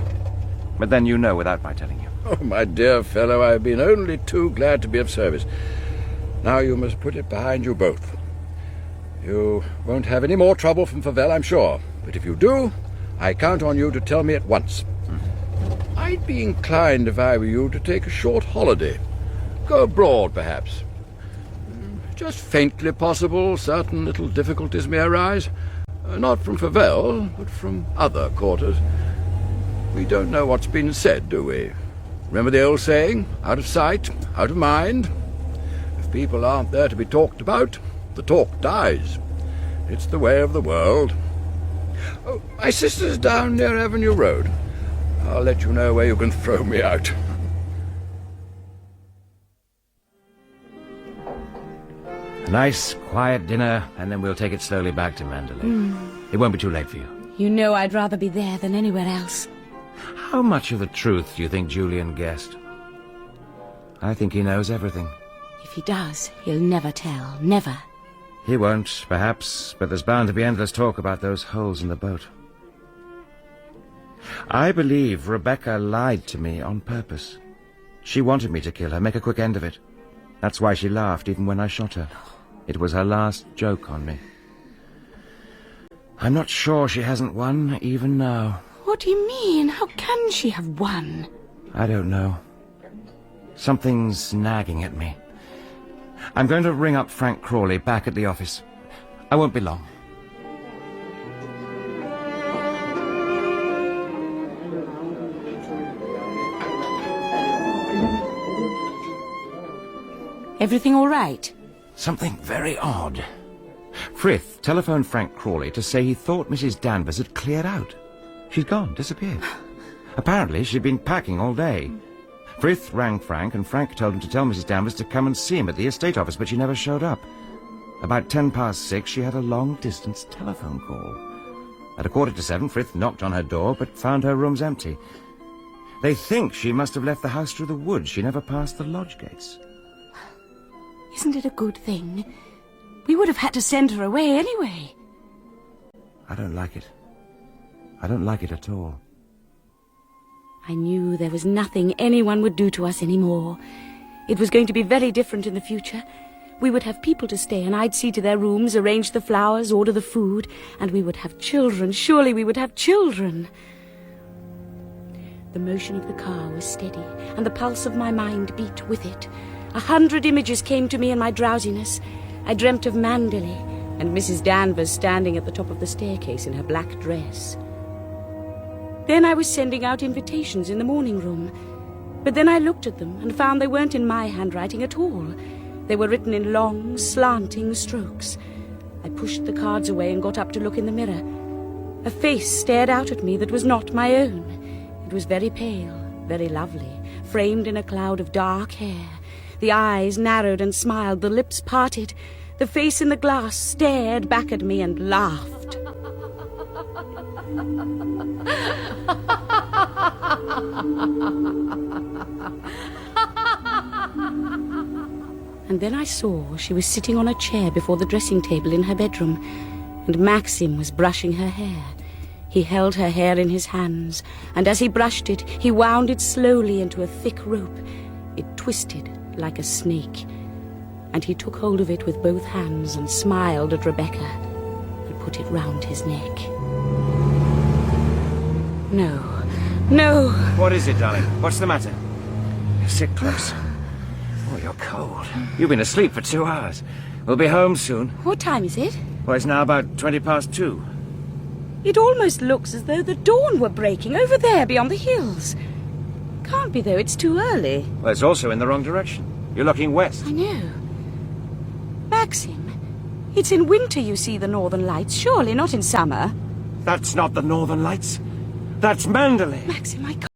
But then you know without my telling you. Oh, my dear fellow, I've been only too glad to be of service. Now you must put it behind you both. You won't have any more trouble from Favell, I'm sure. But if you do, I count on you to tell me at once. I'd be inclined, if I were you, to take a short holiday. Go abroad, perhaps. Just faintly possible, certain little difficulties may arise. Not from Favell, but from other quarters. We don't know what's been said, do we? Remember the old saying, out of sight, out of mind? If people aren't there to be talked about, the talk dies. It's the way of the world. Oh, my sister's down near Avenue Road. I'll let you know where you can throw me out. A nice, quiet dinner, and then we'll take it slowly back to Manderley. It won't be too late for you. You know I'd rather be there than anywhere else. How much of the truth do you think Julian guessed? I think he knows everything. If he does, he'll never tell. Never. He won't, perhaps, but there's bound to be endless talk about those holes in the boat. I believe Rebecca lied to me on purpose. She wanted me to kill her, make a quick end of it. That's why she laughed even when I shot her. It was her last joke on me. I'm not sure she hasn't won, even now. What do you mean? How can she have won? I don't know. Something's nagging at me. I'm going to ring up Frank Crawley back at the office. I won't be long. Everything all right? Something very odd. Frith telephoned Frank Crawley to say he thought Mrs. Danvers had cleared out. She's gone, disappeared. Apparently she'd been packing all day. Frith rang Frank, and Frank told him to tell Mrs. Danvers to come and see him at the estate office, but she never showed up. About 6:10, she had a long-distance telephone call. At 6:45, Frith knocked on her door, but found her rooms empty. They think she must have left the house through the woods. She never passed the lodge gates. Isn't it a good thing? We would have had to send her away anyway. I don't like it. I don't like it at all. I knew there was nothing anyone would do to us anymore. It was going to be very different in the future. We would have people to stay, and I'd see to their rooms, arrange the flowers, order the food, and we would have children. Surely we would have children. The motion of the car was steady, and the pulse of my mind beat with it. 100 images came to me in my drowsiness. I dreamt of Manderley and Mrs. Danvers standing at the top of the staircase in her black dress. Then I was sending out invitations in the morning room. But then I looked at them and found they weren't in my handwriting at all. They were written in long, slanting strokes. I pushed the cards away and got up to look in the mirror. A face stared out at me that was not my own. It was very pale, very lovely, framed in a cloud of dark hair. The eyes narrowed and smiled, the lips parted. The face in the glass stared back at me and laughed. And then I saw she was sitting on a chair before the dressing table in her bedroom, and Maxim was brushing her hair. He held her hair in his hands, and as he brushed it, he wound it slowly into a thick rope. It twisted like a snake, and he took hold of it with both hands and smiled at Rebecca and put it round his neck. No, no. What is it, darling? What's the matter? Sit close. Oh, you're cold. You've been asleep for 2 hours. We'll be home soon. What time is it? Well, it's now about 2:20. It almost looks as though the dawn were breaking over there beyond the hills. Can't be, though. It's too early. Well, it's also in the wrong direction. You're looking west. I know. Maxim, it's in winter you see the northern lights, surely not in summer. That's not the northern lights. That's Manderley. Maxim, I can't.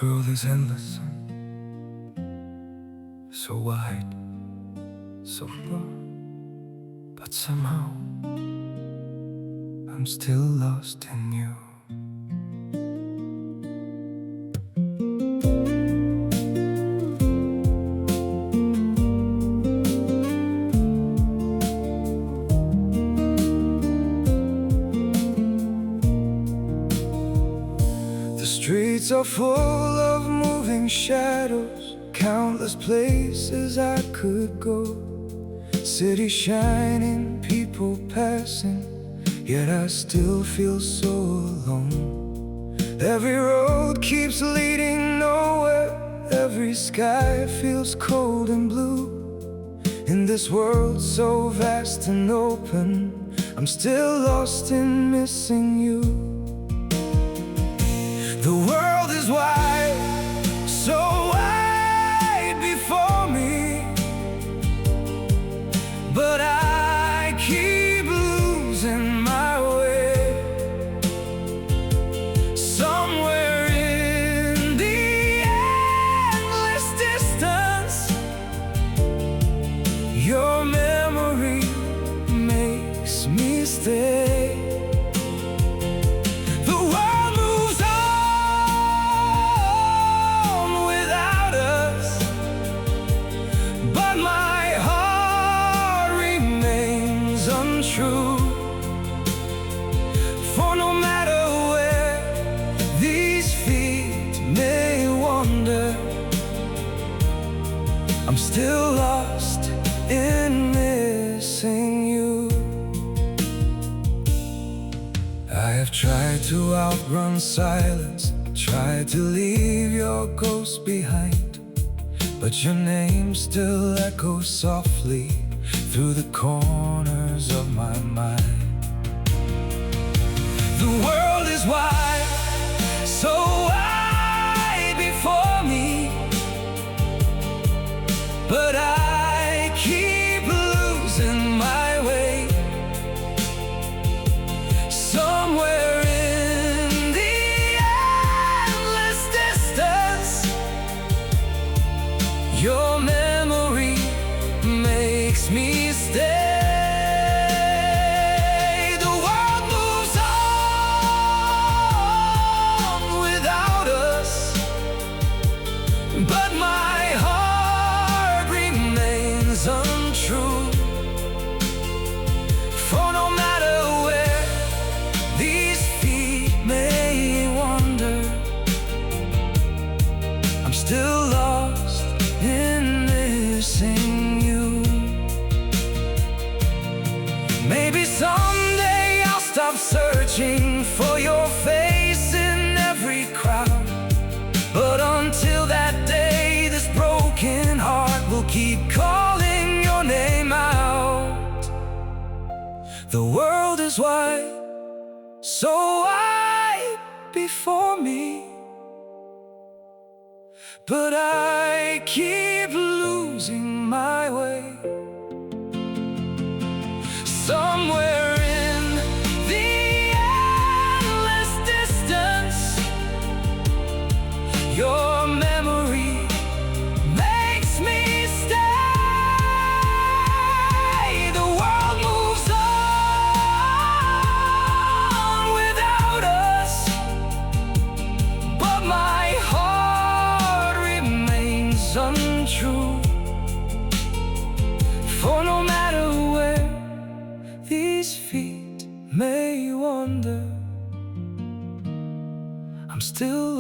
This world is endless, so wide, so broad, but somehow I'm still lost in you. The streets are full of moving shadows, countless places I could go. City shining, people passing, yet I still feel so alone. Every road keeps leading nowhere, every sky feels cold and blue. In this world so vast and open, I'm still lost in missing you. The world is wide, so wide before me, but I keep losing my way. Somewhere in the endless distance, your memory makes me stay. The world moves on without us, but my heart remains untrue. For no matter where these feet may wander, I'm still lost in missing you. I have tried to outrun silence, tried to leave your ghost behind, but your name still echoes softly through the corners of my mind. The world is wide, so wide before me, but I keep losing my way. Somewhere in the endless distance, your memory makes me stay. The world moves on without us, but my heart remains untrue. For no matter where these feet may wander, I'm still lost in missing you. Maybe someday I'll stop searching for your face in every crowd, but until that day, this broken heart will keep calling your name out. The world is wide, so wide before me, but I keep losing my way. Somewhere in the endless distance, your memory makes me stay. The world moves on without us, but my heart remains untrue. For no matter where these feet may wander, I'm still